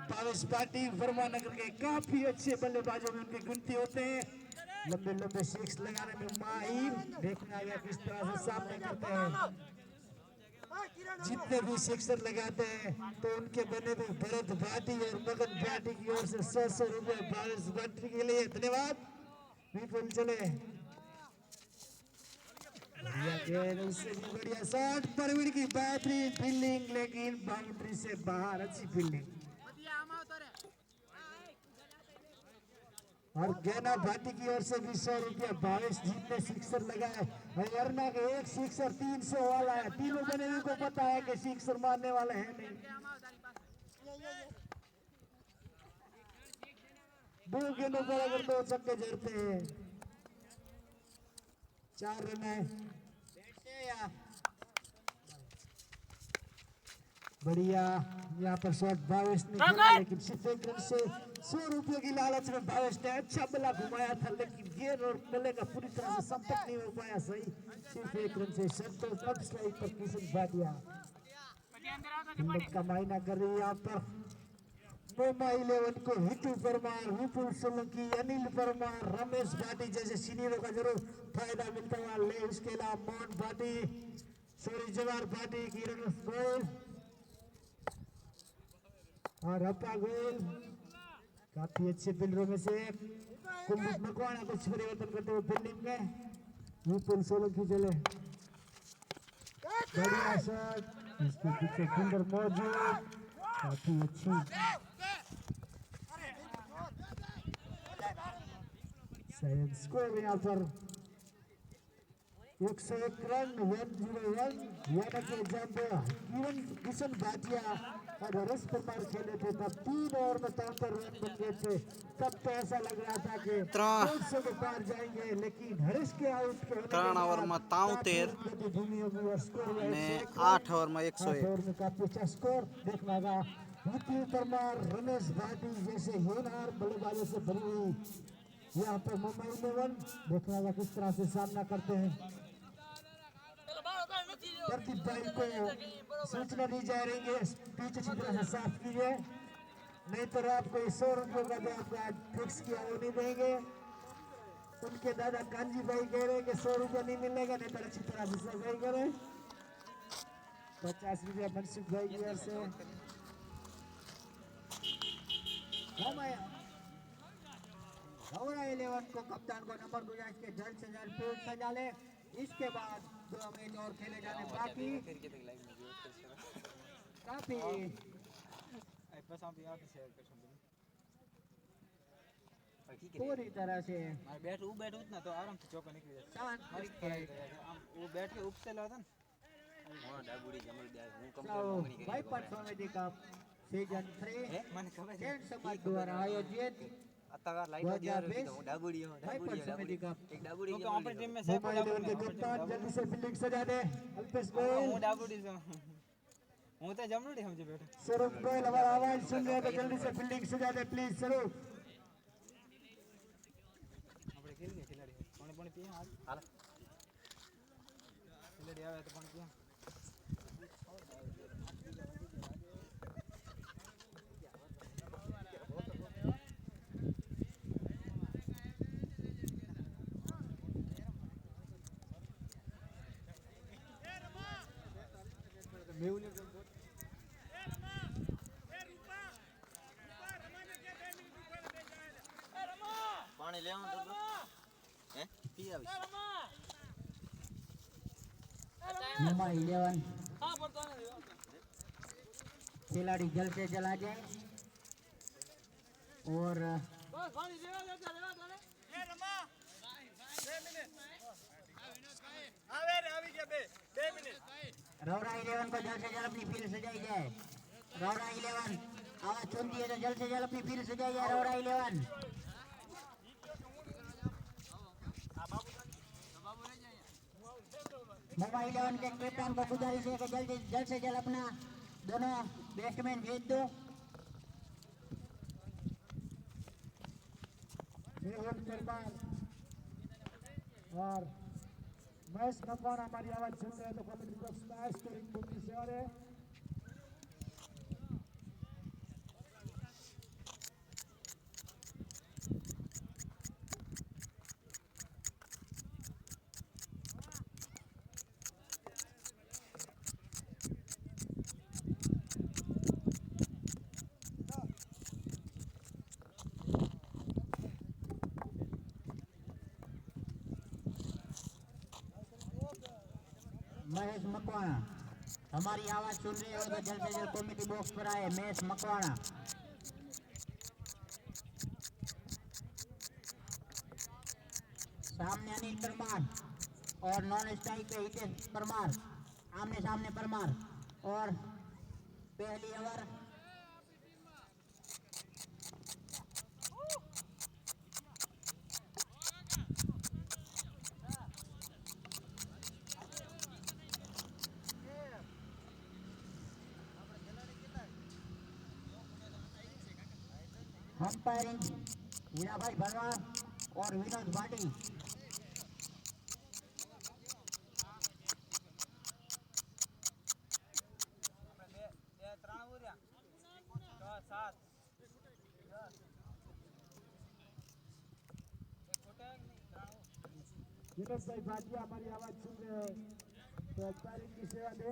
भावेश भाटी वर्मानगर के, काफी अच्छे बल्लेबाजों में उनकी गिनती होते हैं, लंबे लंबे सिक्स लगाने में माहिर। देखना गया किस तरह से सामने करते हैं, जितने भी सिक्सर लगाते हैं तो उनके बने हुए भरत भाटी और मगन भाटी की ओर से 100 रुपए भावेश भाटी के लिए धन्यवाद। विपुल चले उससे भी बढ़िया शॉट, प्रवीण की बेहतरीन फील्डिंग, लेकिन बाउंड्री से बाहर अच्छी फील्डिंग। और गैना भाटी की ओर से भी 100 रुपया भावेश जितने सिक्सर लगाए। हरियाणा के एक सिक्सर 300 वाला है, तीनों बने को पता है कि सिक्सर मारने वाले हैं नहीं। 2 गेंदों पर अगर 2 छक्के जड़ते हैं 4 रन है। बढ़िया यहाँ पर शॉट भावेश ने खेला, लेकिन सिर्फ 1 रन से 100 रुपये की लालच में भावेश ने अच्छा बल्ला घुमाया था, लेकिन गेंद और बल्ले का पूरी तरह से संपर्क नहीं हो पाया सही। सिर्फ 1 रन से संतोष अब स्ट्राइक पर किशन भाटिया हिम्मत का मायना कर रही है यहाँ पर। मुंबई 11 को हितू परमार, विपुल सोलंकी, अनिल परमार, रमेश भाटी जैसे सीनियरों का जरूर फायदा मिलता हुआ ले। उसके अलावा मोहन भाटी, जवाहर भाटी, किरण गोयल और अप्पा गोयल काफी अच्छे फील्डरों में से कुलदीप मकवाना कुछ परिवर्तन करते हुए फील्डिंग में। विपुल सोलंकी चले बढ़िया शॉट, इसके पीछे फील्डर मौजूद, काफी अच्छी स्कोर यहाँ पर 101 रन 101, यानी कि जब किशन भाटिया और हरेश परमार खेले थे तब 3 ओवर में 73 रन बन गए थे। तब तो ऐसा लग रहा था कि 300 के पार जाएंगे, लेकिन हरेश के आउट के 3 ओवर में 73 ने 8 ओवर में 101 में काफी अच्छा स्कोर देखना था। विपुल परमार, रमेश भाटी जैसे होनहार बल्लेबाजों से भरी हुई यहाँ पर मुंबई 11 देखना होगा किस तरह से सामना करते हैं। प्रदीप भाई को सूचना दी जा रही है पीछे अच्छी तरह से साफ कीजिए, नहीं तो आपको 100 रुपये का जो आपको आज फिक्स किया वो नहीं देंगे। उनके दादा कांजी भाई कह रहे हैं कि 100 रुपये नहीं मिलेगा, नहीं तो अच्छी तरह से सफाई करें। ₹50 मनसुखभाई की ओर से। गौरा 11 को कप्तान को नंबर गुजारिश के जल्द से जल्द फील्ड सजा ले। इसके बाद 2 मैच और खेले जाने बाकी। काफी पूरी तरह से बैठ ना तो आराम से चौका निकल जाता शांत है। आम वो बैठ के उपसेला था ना वाइपर समिति कप सीजन 3 મને ખબર છે कैंट समाज द्वारा आयोजित અત્યારે લાઈટ જ 2020 હું ડાબુડી वाइपर समिति कप એક ડાબુડી તો આપણી ટીમ में मुंबई इंडियंस के कप्तान जल्दी से फील्डिंग सजा दे। अल्पेश હું गोयल, ડાબુડી છું હું તો જમણુડી સમજી બેઠો स्वरूप गोयल हमारा आवाज सुन रहे हैं तो जल्दी से फील्डिंग सजा दे प्लीज स्वरूप। આપણે ખેલીએ ખેલાડી પાણી પાણી પીએ હાલ ખેલાડી આવે તો પાણી પીએ પાણી લેવાનું તો હે પી આવીશ मुंबई 11 खिलाड़ी जल्द से जल्द आ जाए और रौरा 11 को जल्द से जल्द अपनी फील्ड सजाई जाए। रौरा 11 आवाज सुनती है तो जल्द से जल्द अपनी फील्ड सजाई जाए। रौरा 11 मुंबई 11 के कैप्टन को गुजारिश है कि जल्द से जल्द अपना दोनों बैट्समैन भेज दो। मेहुल कुर्बान और महेश मकवाना हमारी आवाज सुन रहे हैं तो कमेटी बॉक्स में आए स्कोरिंग बुक की सेवा है। महेश मकवाना हमारी आवाज सुन रहे हो तो जल्द से जल्द कमेटी बॉक्स पर आए। महेश मकवाना सामने अनिल परमार और नॉन स्ट्राइक पे हितेश परमार आमने सामने परमार और पहली ओवर अंपायरिंग हीराभाई भरवाड़ और विनोद भाटी। विनोद भाई भाटिया हमारी आवाज सुन रहे हैं तो अंपायरिंग की सेवा दे।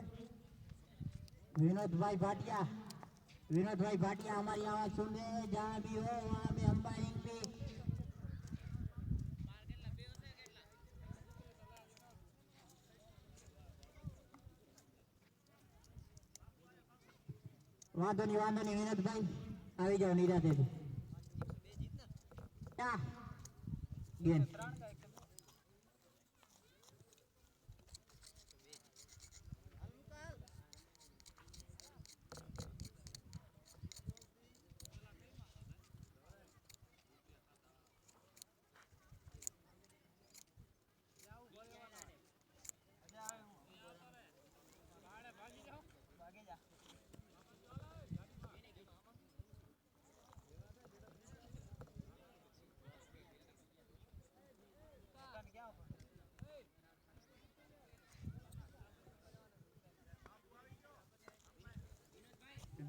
विनोद भाई भाटिया हमारी आवाज सुन रहे हैं। जहाँ भी हो वहाँ पे अंपायरिंग पे वांधो नहीं विनोद भाई આવી જાઓ નિરાતે गेंद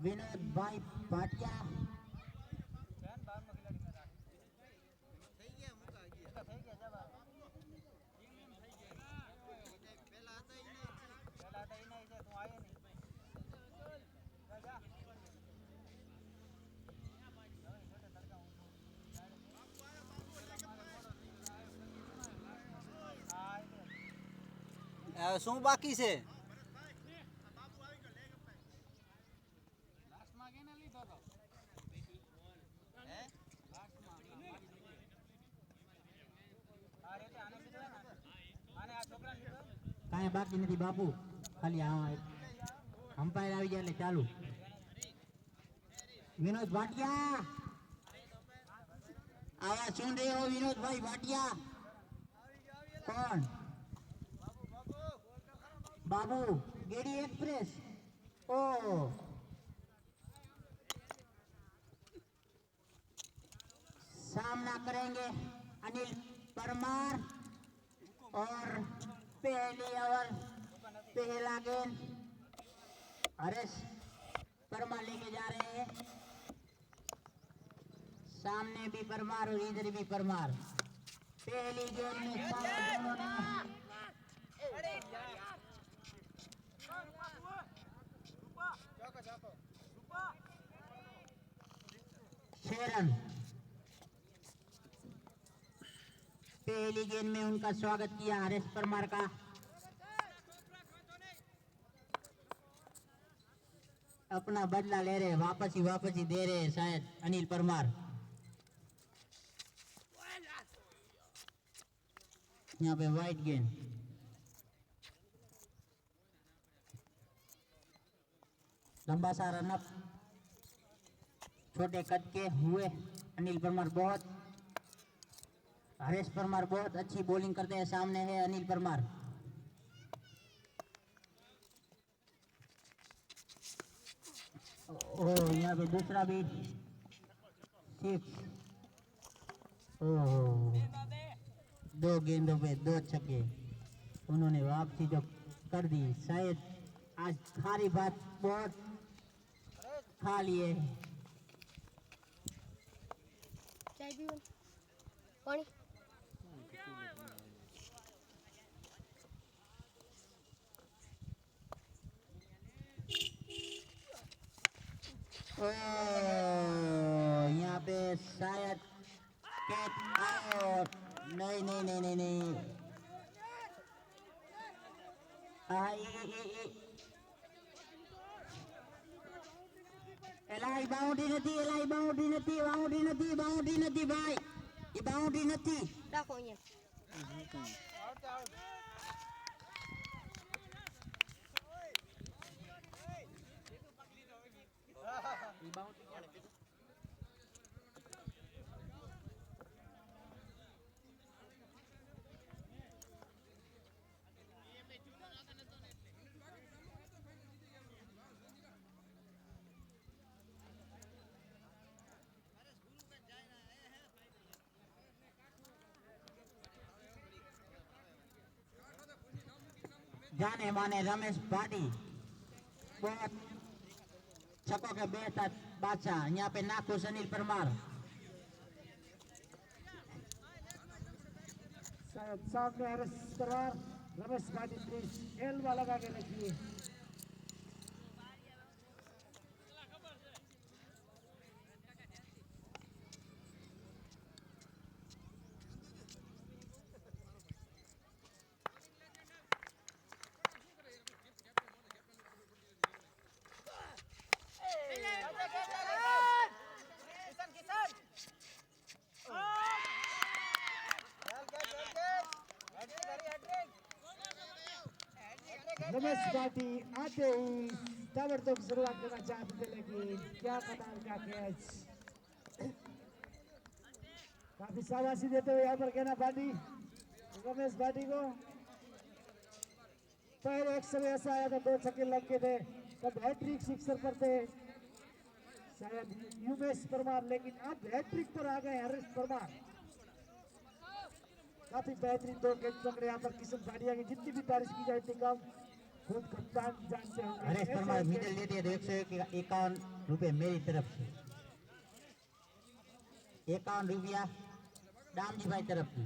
विनोद भाई भाटिया હવે શું બાકી છે? કાંઈ બાકી નથી બાપુ, ખાલી આ અમ્પાયર આવી જાય એટલે ચાલુ. વિનોદ ભાટિયા આવા સુન રહે હો વિનોદભાઈ ભાટિયા. કોણ? बाबू गेड़ी एक्सप्रेस. ओ सामना करेंगे अनिल परमार और पहली ओवर पहला गेंद हरेश परमार लेके जा रहे हैं. सामने भी परमार और इधर भी परमार. पहली गेंद में शेरन. पहली गेंद में उनका स्वागत किया हरेश परमार का. अपना बदला ले रहे, वापस ही दे रहे हैं शायद अनिल परमार. यहाँ पे वाइट गेंद. लंबा सा रनअप. छोटे कद के हुए अनिल परमार बहुत, हरेश परमार बहुत अच्छी बॉलिंग करते हैं. सामने है अनिल परमार. ओह यहाँ पे दूसरा भी सिक्स. ओह 2 गेंदों पे 2 छक्के. उन्होंने वापसी जो कर दी, शायद आज खारी बात बहुत खा लिए. चाय भी पानी. यहाँ पे शायद कैच आउट. नहीं नहीं नहीं नहीं नहीं. એલાઈ બાઉન્ડ્રી નથી, એલાઈ બાઉન્ડ્રી નથી, બાઉન્ડ્રી નથી, બાઉન્ડ્રી નથી ભાઈ, એ બાઉન્ડ્રી નથી. રાખો અહીંયા. जाने माने रमेश भाटी बहुत छक्कों के बेहतर बादशाह. यहाँ पे नाखुश अनिल परमार. सामने हरेश परमार, रमेश भाटी प्लीज एल्बा लगा के रखिए. रमेश भाटी आते ही ताबड़तोड़ शुरुआत करना चाहते थे, लेकिन क्या कमाल का कैच. काफी शाबाशी देते हुए यहाँ पर कहना भाटी रमेश भाटी को. पहले एक समय ऐसा आया था 2 छक्के लग के थे, तब हैट्रिक सिक्सर पर थे शायद युमेश परमार, लेकिन अब हैट्रिक पर आ गए हरेश परमार. काफी बेहतरीन 2 कैच पकड़े यहाँ पर किशन भाटिया की. जितनी भी तारीफ की जाए इतनी कम. खुद कप्तान जानते होंगे. हरेश परमार मिडल लेते हैं तो 151 रुपये मेरी तरफ से, 51 रुपया दामजी भाई तरफ से.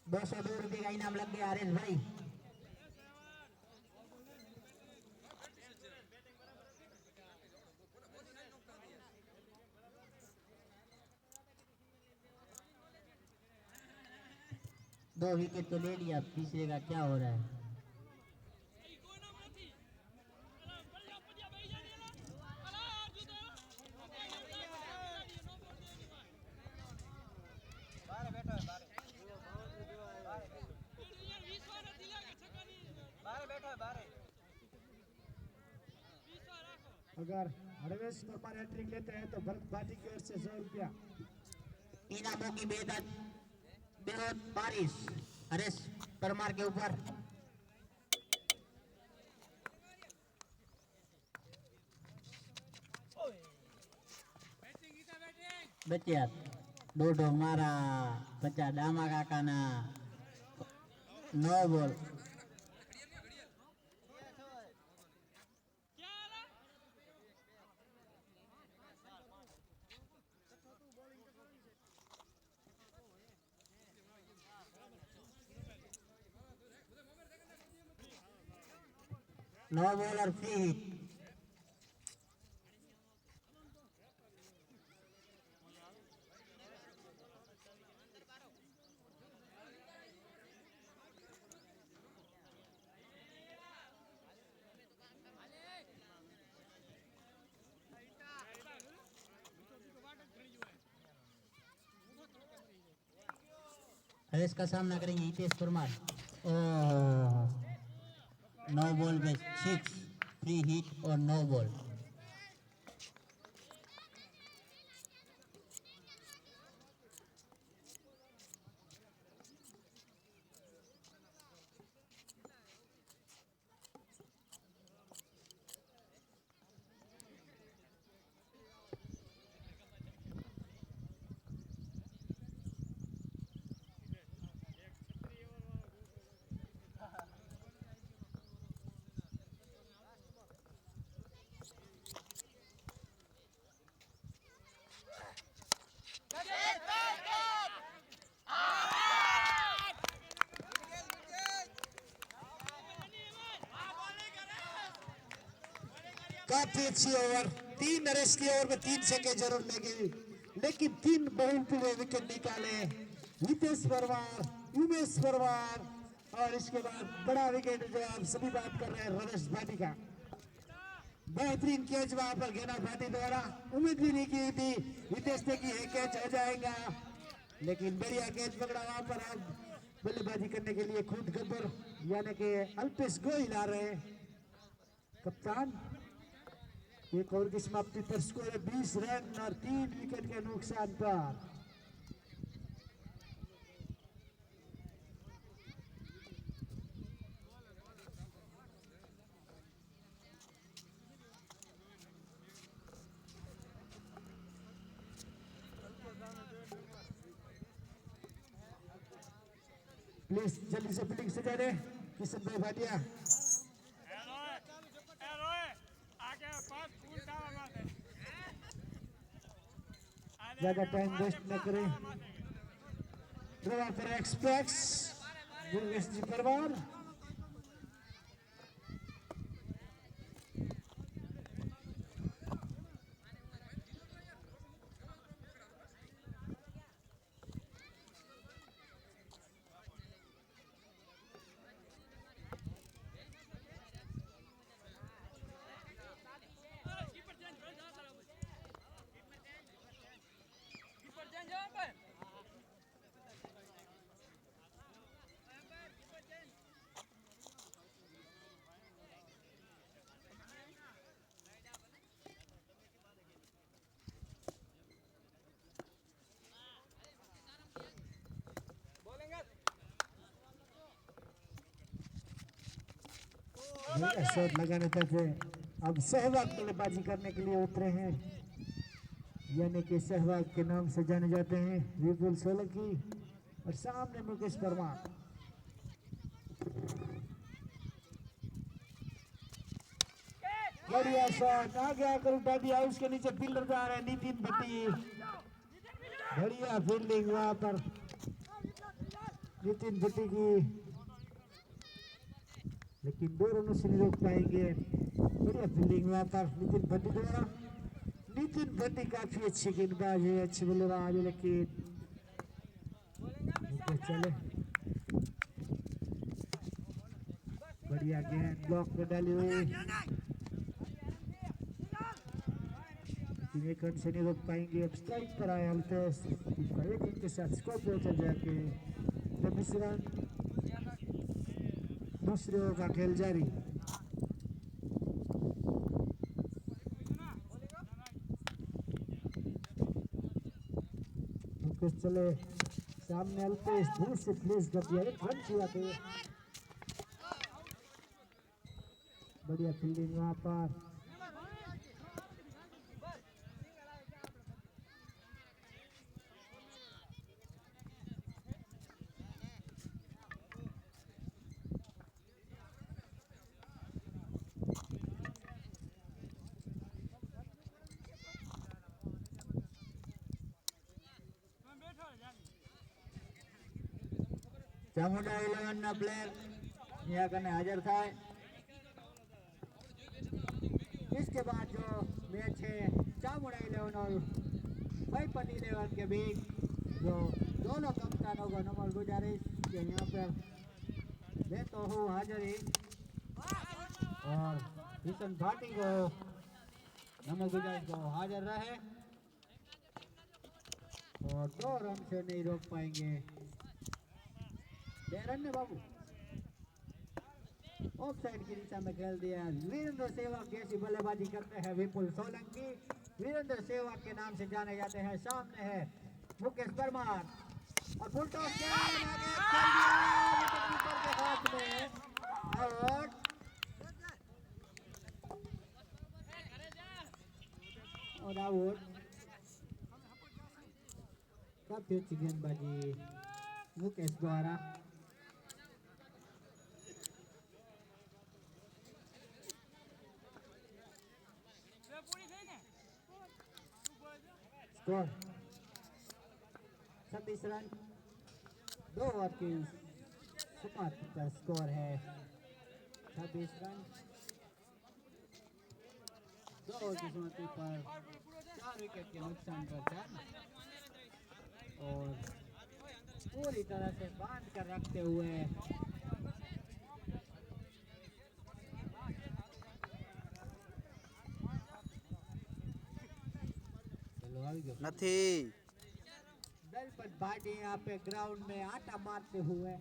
202 रुपये का इनाम लग गया हरेश भाई. दो विकेट तो ले लिया, तीसरे का क्या हो रहा है. अगर हरवेश परमार हैट्रिक लेते हैं तो भरत भाटी की ओर से 100 रुपया। इनामों की बेहद बारिश हरेश परमार के ऊपर। बच्चा दो मारा बच्चा डामा काका ना 9 बॉल। नो बॉल और फ्री हिट। हरेश का सामना करेंगे हितेश परमार। नो बॉल में 6 फ्री हिट और नो बॉल। काफी अच्छी ओवर, 3 रेस की ओवर में 3 छक्के जरूर लगे, लेकिन 3 बहुत हुए विकेट निकाले हितेश परमार, उमेश परमार और इसके बाद बड़ा विकेट जो आप सभी बात कर रहे हैं रमेश भाटी का। बेहतरीन कैच वहां पर घेना भाटी द्वारा, उम्मीद भी नहीं की थी हितेश ने कि कैच हो जाएगा, लेकिन बढ़िया कैच पकड़ा वहां पर। अब बल्लेबाजी करने के लिए खुद गब्बर यानी कि अल्पेश गोयल आ रहे हैं। कप्तान एक ओवर की समाप्ति पर स्कोर है 20 रन और 3 विकेट के नुकसान पर। प्लीज जल्दी से फील्डिंग सजा दे किशन भाई भाटिया। ज्यादा टाइम वेस्ट न करें। ड्रॉ पर एक्सप्रेस दुर्गेश जी परमार। शॉट लगाने तक अब सहवाग बल्लेबाजी करने के लिए उतरे हैं, यानी कि सहवाग के नाम से जाने जाते हैं विपुल सोलंकी और सामने मुकेश परमार। बढ़िया शॉट आगे आकर उठा दिया, उसके नीचे फील्डर जा रहे हैं नितिन भट्टी। बढ़िया फील्डिंग वहां पर नितिन भट्टी की, लेकिन 2 रनों से नहीं रोक पाएंगे। बढ़िया फील्डिंग वहां पर नितिन भट्टी द्वारा। नितिन भट्टी काफी अच्छे गेंदबाज है, अच्छे बल्लेबाज है, लेकिन चले बढ़िया गेंद ब्लॉक में डाली हुई, एक रन से नहीं रोक पाएंगे। अब स्ट्राइक पर आए अल्पेश, एक रन के साथ स्कोर पे चल जाके 26 रन। दूसरे ओवर का खेल जारी। कुछ चले सामने अल्पेश दूर से प्लेस कर दिया, एक रन किया थे। बढ़िया फील्डिंग वहां पर। ચામુંડા 11 ના પ્લેયર यहाँ कने हाजिर था। इसके बाद जो मैच है चामुंडा 11 और भाईपट्टी 11 के बीच, जो दोनों कप्तानों को नम्र गुजारिश कि यहाँ पर मैं तो हूँ हाजिरी और किशन भाटी को नम्र गुजारिश को हाजिर रहे और 2 रन से नहीं रोक पाएंगे। 2 रन ने बाबू ऑफ साइड की दिशा में खेल दिया। वीरेंद्र सहवाग जैसी बल्लेबाजी करते हैं विपुल सोलंकी। वीरेंद्र सहवाग के नाम से जाने जाते हैं। सामने है मुकेश परमार और फुल टॉस के आगे खेल दिया विकेटकीपर के हाथ में आउट। और आउट। काफी अच्छी गेंदबाजी मुकेश द्वारा। स्कोर 26 रन 2 ओवर की समाप्ति का स्कोर है। 26 रन 2 ओवर की समाप्ति पर 4 विकेट के नुकसान पर 4 और पूरी तरह से बांध कर रखते हुए નથી दलपत भाटी यहाँ पे ग्राउंड में आटा मारते हुए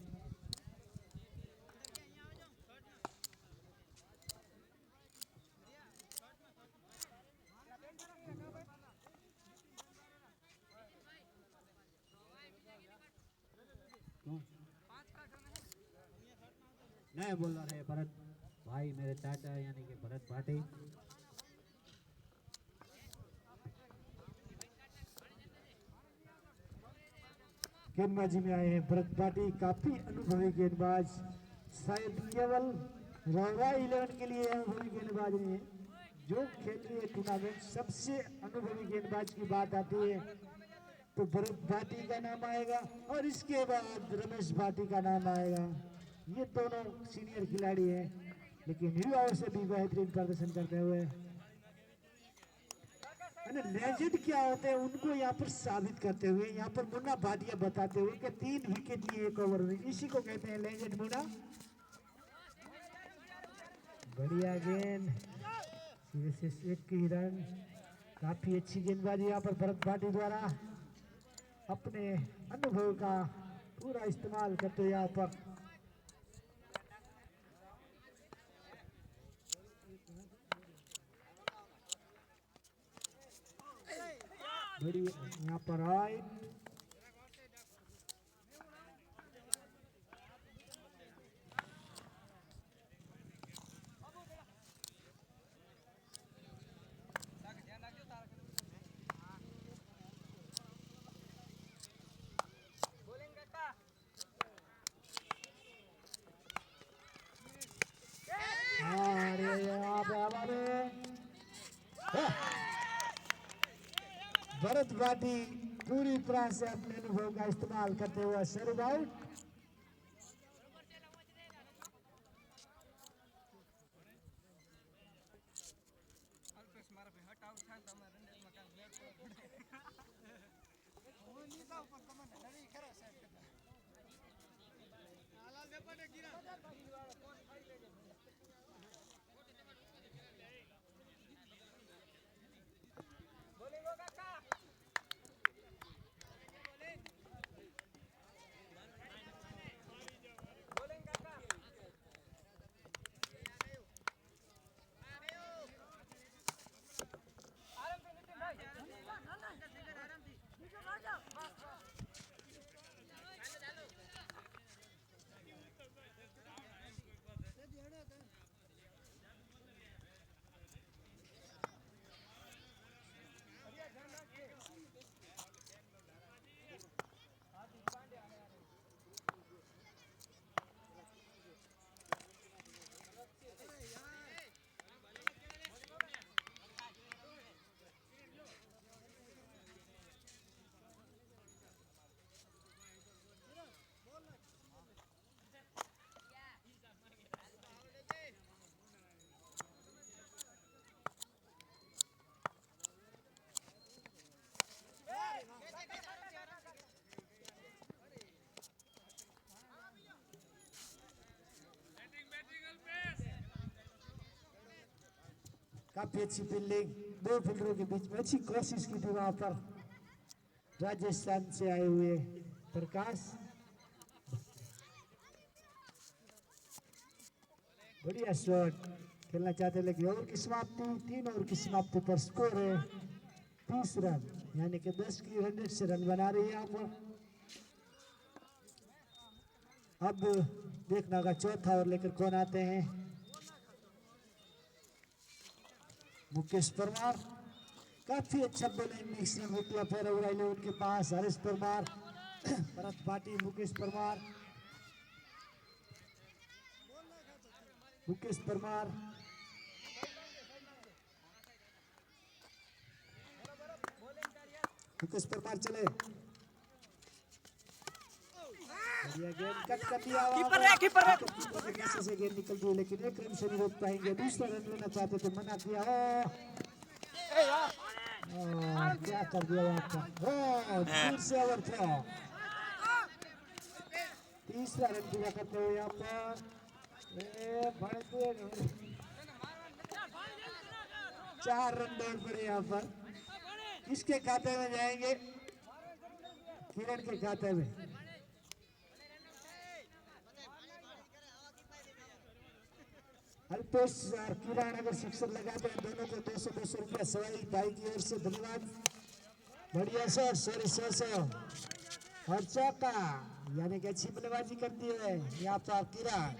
नए बॉलर है भरत भाई, मेरे चाचा यानी कि भरत भाटी। गेंदबाजी में आए हैं भरत भाटी, काफी अनुभवी गेंदबाज, शायद केवल रौरा 11 के लिए अनुभवी गेंदबाज नहीं है, जो खेल रही है टूर्नामेंट सबसे अनुभवी गेंदबाज की बात आती है तो भरत भाटी का नाम आएगा और इसके बाद रमेश भाटी का नाम आएगा। ये दोनों सीनियर खिलाड़ी हैं लेकिन युवाओं से भी बेहतरीन प्रदर्शन करते हुए लेजेंड क्या होते हैं उनको यहाँ पर साबित करते हुए यहाँ पर मुन्ना भाटिया बताते हुए कि 3 विकेट लिए 1 ओवर में, इसी को कहते हैं लेजेंड मुन्ना। बढ़िया गेंद, सीधे से 1 ही रन। काफी अच्छी गेंदबाजी यहाँ पर भरत भाटी द्वारा अपने अनुभव का पूरा इस्तेमाल करते हुए यहाँ पर बड़ी यहाँ पर आए भरत भाटी पूरी तरह से अपने अनुभव का इस्तेमाल करते हुए सर्व आउट। काफी अच्छी फील्डिंग, दो फील्डरों के बीच में अच्छी कोशिश की थी वहां पर राजस्थान से आए हुए प्रकाश। बढ़िया शॉट खेलना चाहते लेकिन ओवर की समाप्ति, 3 ओवर की समाप्ति पर स्कोर है 30 रन, यानी कि 10 की 100 से रन बना रही है यहाँ पर। अब देखना होगा चौथा ओवर लेकर कौन आते हैं। मुकेश परमार काफी अच्छा बॉलिंग मिक्सिंग होती है, फिर ओवर उनके पास हरीश परमार, भरत भाटी, मुकेश परमार, मुकेश परमार, मुकेश परमार चले, बढ़िया गेंद कट कर दिया, कीपर के कैसे से गेंद निकलती है लेकिन एक रन से नहीं रोक पाएंगे। दूसरा रन लेना चाहते थे, मना किया। क्या कर दिया यहाँ पर, फिर से ओवर थ्रो। तीसरा रन पूरा करते हुए यहाँ पर 4 रन दौड़ पड़े यहाँ पर। किसके खाते में जाएंगे? किरण के खाते में। अल्पेश और किरण अगर सिक्सर लगाते हैं दोनों को 200 रुपया सवाई भाई की ओर से धन्यवाद। बढ़िया शॉट, सॉरी 100 और चौका, यानी कि अच्छी बल्लेबाजी करती है यहाँ पर किरण।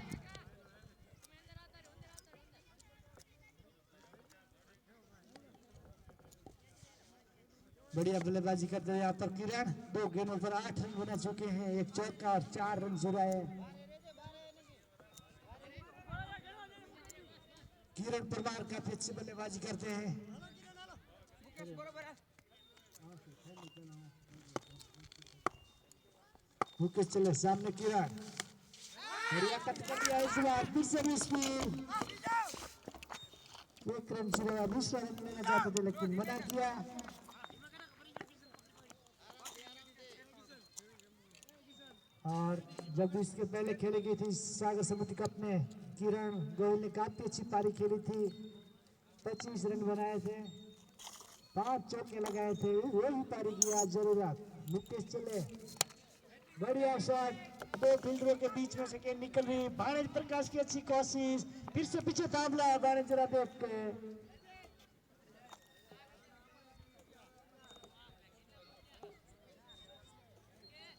बढ़िया बल्लेबाजी करते हैं यहाँ पर किरण। 2 गेंदों पर 8 रन बना चुके हैं, एक चौका और 4 रन जुड़ाए। किरण परमार काफी अच्छी बल्लेबाजी करते हैं। मुकेश चले सामने किरण, बढ़िया कट कर दिया इस बार, फिर से भी स्पीड, 1 रन जुड़ाया। दूसरा रन लेना चाहते थे लेकिन मना किया। और जब इसके पहले खेली गई थी सागर समिति कप में, किरण गोयल ने काफी अच्छी पारी खेली थी, 25 रन बनाए थे, 5 चौके लगाए थे, वही पारी की आज जरूरत। मुकेश चले, बढ़िया शॉट, 2 फील्डरों के बीच में से गेंद निकल रही। भानेज प्रकाश की अच्छी कोशिश, फिर से पीछे थाम लिया भानेज, जरा देख के।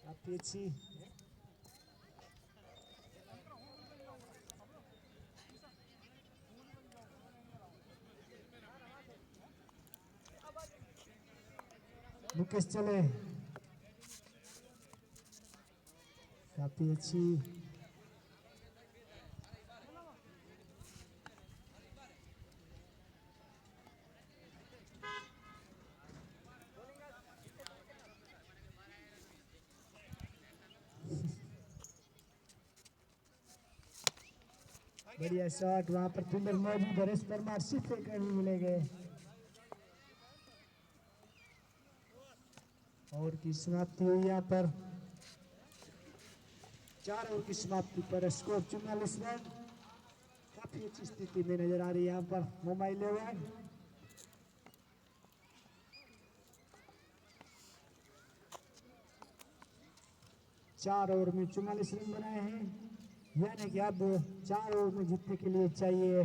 काफी अच्छी मुकेश चले, काफी अच्छी बढ़िया शॉट, वहां पर फील्डर मौजूद, हरीश परमार सिर्फ एक रन मिलेंगे। और की समाप्ति हुई यहाँ पर 4 ओवर की समाप्ति पर स्कोर 44 रन। काफी अच्छी स्थिति में नजर आ रही है यहाँ पर मुंबई 11। चार ओवर में 44 रन बनाए हैं, यानी कि अब 4 ओवर में जीतने के लिए चाहिए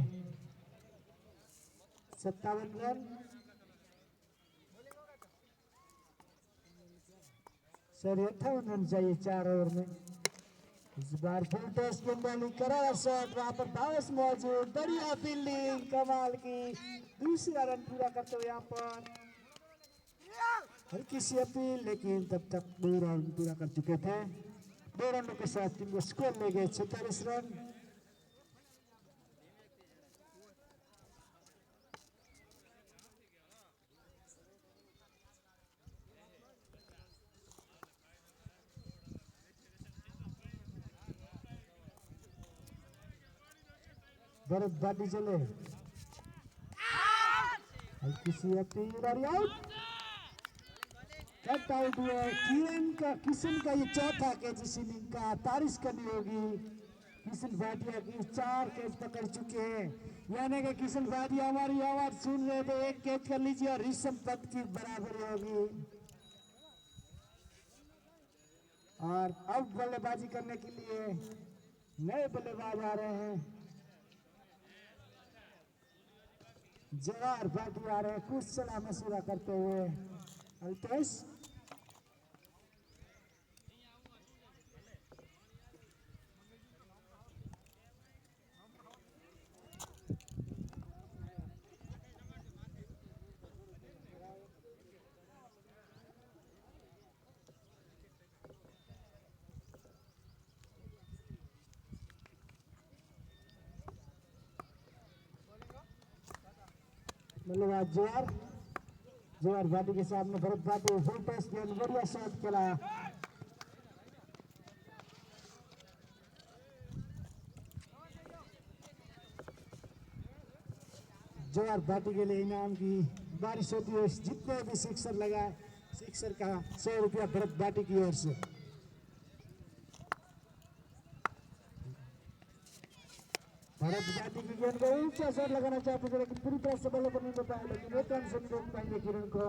57 रन। सॉरी 58 रन चाहिए 4 ओवर में। इस बार फुल टॉस गेंदबाजी, करारा शॉट, वहां पर भावेश मौजूद, बढ़िया फील्डिंग, कमाल की। दूसरा रन पूरा करते हुए यहाँ पर हल्की सी अपील, लेकिन तब तक 2 रन पूरा कर चुके थे। 2 रनों के साथ टीम को स्कोर ले गए 46 रन। भरत भाटी चले, हल्की सी अपील और आउट, कट आउट हुआ। किशन का ये चौथा कैच इस इनिंग का, तारीफ करनी होगी। किशन भाटिया की 4 कैच पकड़ चुके हैं, यानी कि किशन भाटिया हमारी आवाज सुन रहे थे, 1 कैच कर लीजिए और ऋषभ पंत की बराबरी होगी। और अब बल्लेबाजी करने के लिए नए बल्लेबाज आ रहे हैं, जवाहर भाटिया आ रहे हैं कुछ सलाह मशुरा करते हुए। अल्पेश बल्लेबाज जवाहर भाटी के सामने भरत भाटी फुल टॉस गेंद, बढ़िया शॉट खेला। जवाहर भाटी के लिए इनाम की बारिश होती है, जितने भी सिक्सर लगाए सिक्सर का 100 रुपया भरत भाटी की ओर से। भरत भाटी की गेंद को ऊंचा शॉट लगाना चाहते थे लेकिन पूरी तरह से बल्ले पर नहीं बता, लेकिन एक रन से नहीं रोक पाएंगे किरण को।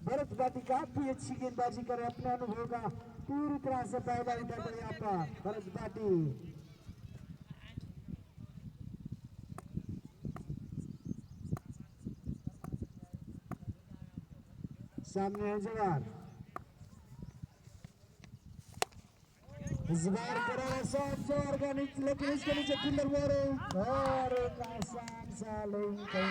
भरत भाटी काफी अच्छी गेंदबाजी करे, अपने अनुभव का पूरी तरह से फायदा उठाते हैं यहाँ पर भरत भाटी। सामने है जवाहर, इस बार करारा शॉट जोर का नीचे, लेकिन इसके नीचे किलर बोरिंग और एक आसान सा लेंगे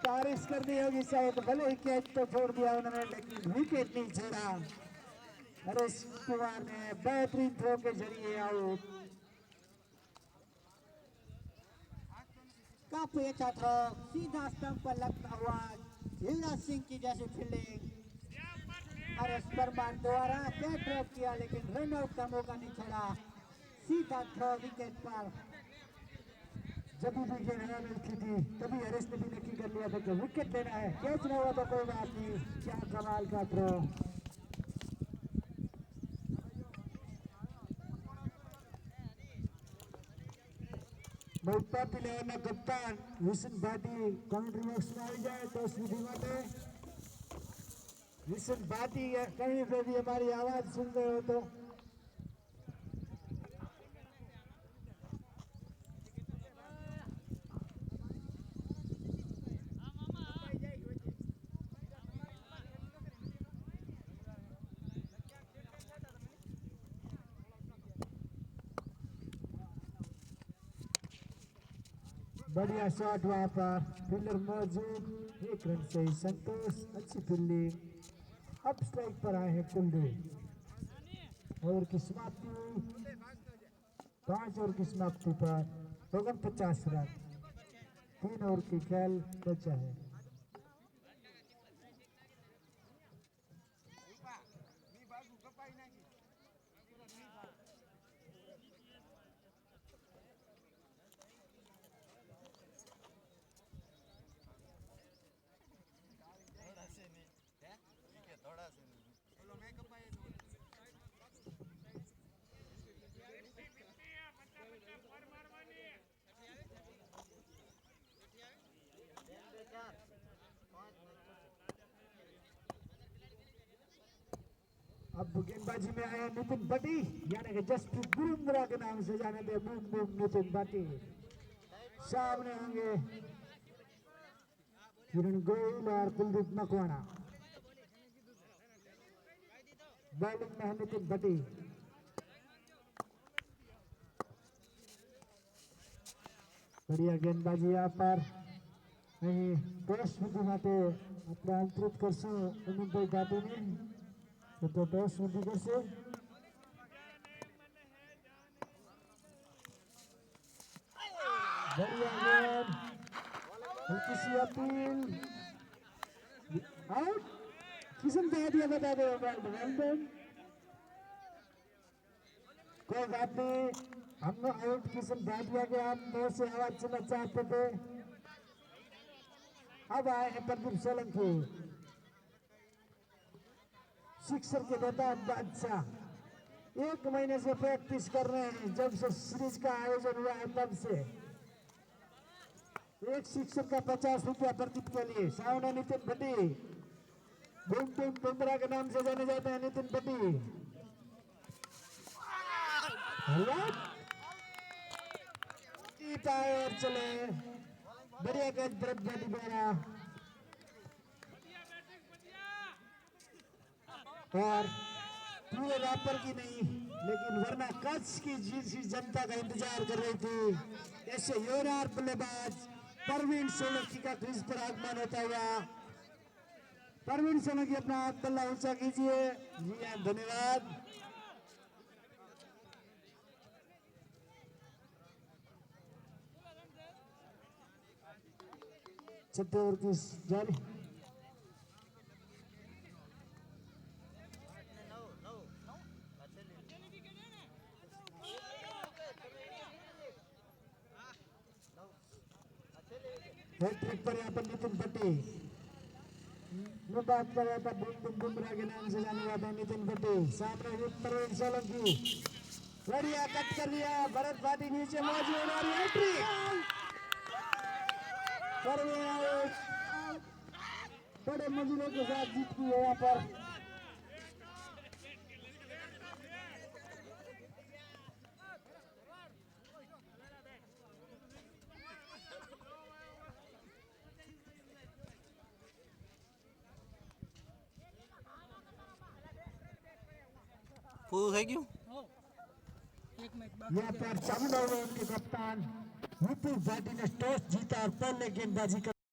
तारीफ करनी होगी शायद, भले ही कैच तो छोड़ दिया उन्होंने लेकिन विकेट नहीं छोड़ा। हरीश कुमार ने बेहतरीन थ्रो के जरिए आउट। काफी अच्छा थ्रो, सीधा स्टंप पर लगता हुआ युवराज सिंह की जैसी फील्डिंग। हरीश परमार द्वारा कैच ड्रॉप किया लेकिन रन आउट का मौका नहीं छोड़ा, सीधा थ्रो विकेट पर। जब भी गेंद हवा में उठी थी तभी हरीश ने भी नक्की कर लिया था कि विकेट लेना है, कैच ना हुआ तो कोई बात नहीं। क्या कमाल का थ्रो, बहुत पॉपुलर ना कप्तान विशन भाटी काउंट्री बॉक्स में आ जाए तो उस विधि में विशन भाटी कहीं पे भी हमारी आवाज सुन रहे हो तो बढ़िया शॉट वहां पर, फील्डर मौजूद, 1 रन से ही संतोष, अच्छी फील्डिंग। अब स्ट्राइक पर आए हैं कुलदीप। ओवर की समाप्ति हुई 5 ओवर की समाप्ति पर 49 रन, 3 ओवर की खेल बचा है। अब गेंदबाजी में आए नितिन बटी, यानी कि जसप्रीत बुमराह के नाम से जाने थे बूम बूम नितिन बटी। सामने होंगे किरण गोयल और कुलदीप मकवाना। बॉलिंग में है नितिन बटी। बढ़िया गेंदबाजी यहाँ पर અહીં ટોસ વિધિ માટે આપણે આમંત્રિત કરશું અમિતભાઈ ભાટીને, તો ટોસ વિધિ કરશે। बढ़िया गेंद, हल्की सी अपील, आउट। किशन भाटिया बता दो कोई बात नहीं, हम आउट किशन भाटिया के आप मुंह से आवाज सुनना चाहते थे। अब आए हैं प्रदीप सोलंकी, सिक्सर के दादा बादशाह। 1 महीने से प्रैक्टिस कर रहे हैं, जब से सीरीज का आयोजन हुआ है तब से। एक शिक्षक का 50 रुपया प्रदीप के लिए। सामने नितिन भट्टी, बूम बूम बुमराह के नाम से जाने जाते हैं नितिन भट्टी। टायर चले, बढ़िया कैच ब्रेक बैटिंग द्वारा। और पूरे रैपर की नहीं, लेकिन वरना कच्छ की जीसी जनता का इंतजार कर रही थी। ऐसे योरार बल्लेबाज परवीन सोलंकी का क्रीज पर आगमन होता हुआ। परवीन सोलंकी अपना हाथ बल्ला ऊंचा कीजिए। जी हाँ, धन्यवाद। छठे ओवर की जारी। हैट्रिक पर यहाँ पर नितिन भट्टी। मैं बात कर रहा था बुमराह के नाम से जाने जाते हैं नितिन भट्टी। सामने परवीन सोलंकी, बढ़िया कट कर दिया। भरत भाटी नीचे मौजूद और हैट्रिक। परवीन बड़े मजूरों के साथ जीतती है यहाँ पर। पूछ है क्यों? यहाँ पर 14 ओवर के कप्तान नितिन भाटी ने टॉस जीता और पहले गेंदबाजी कर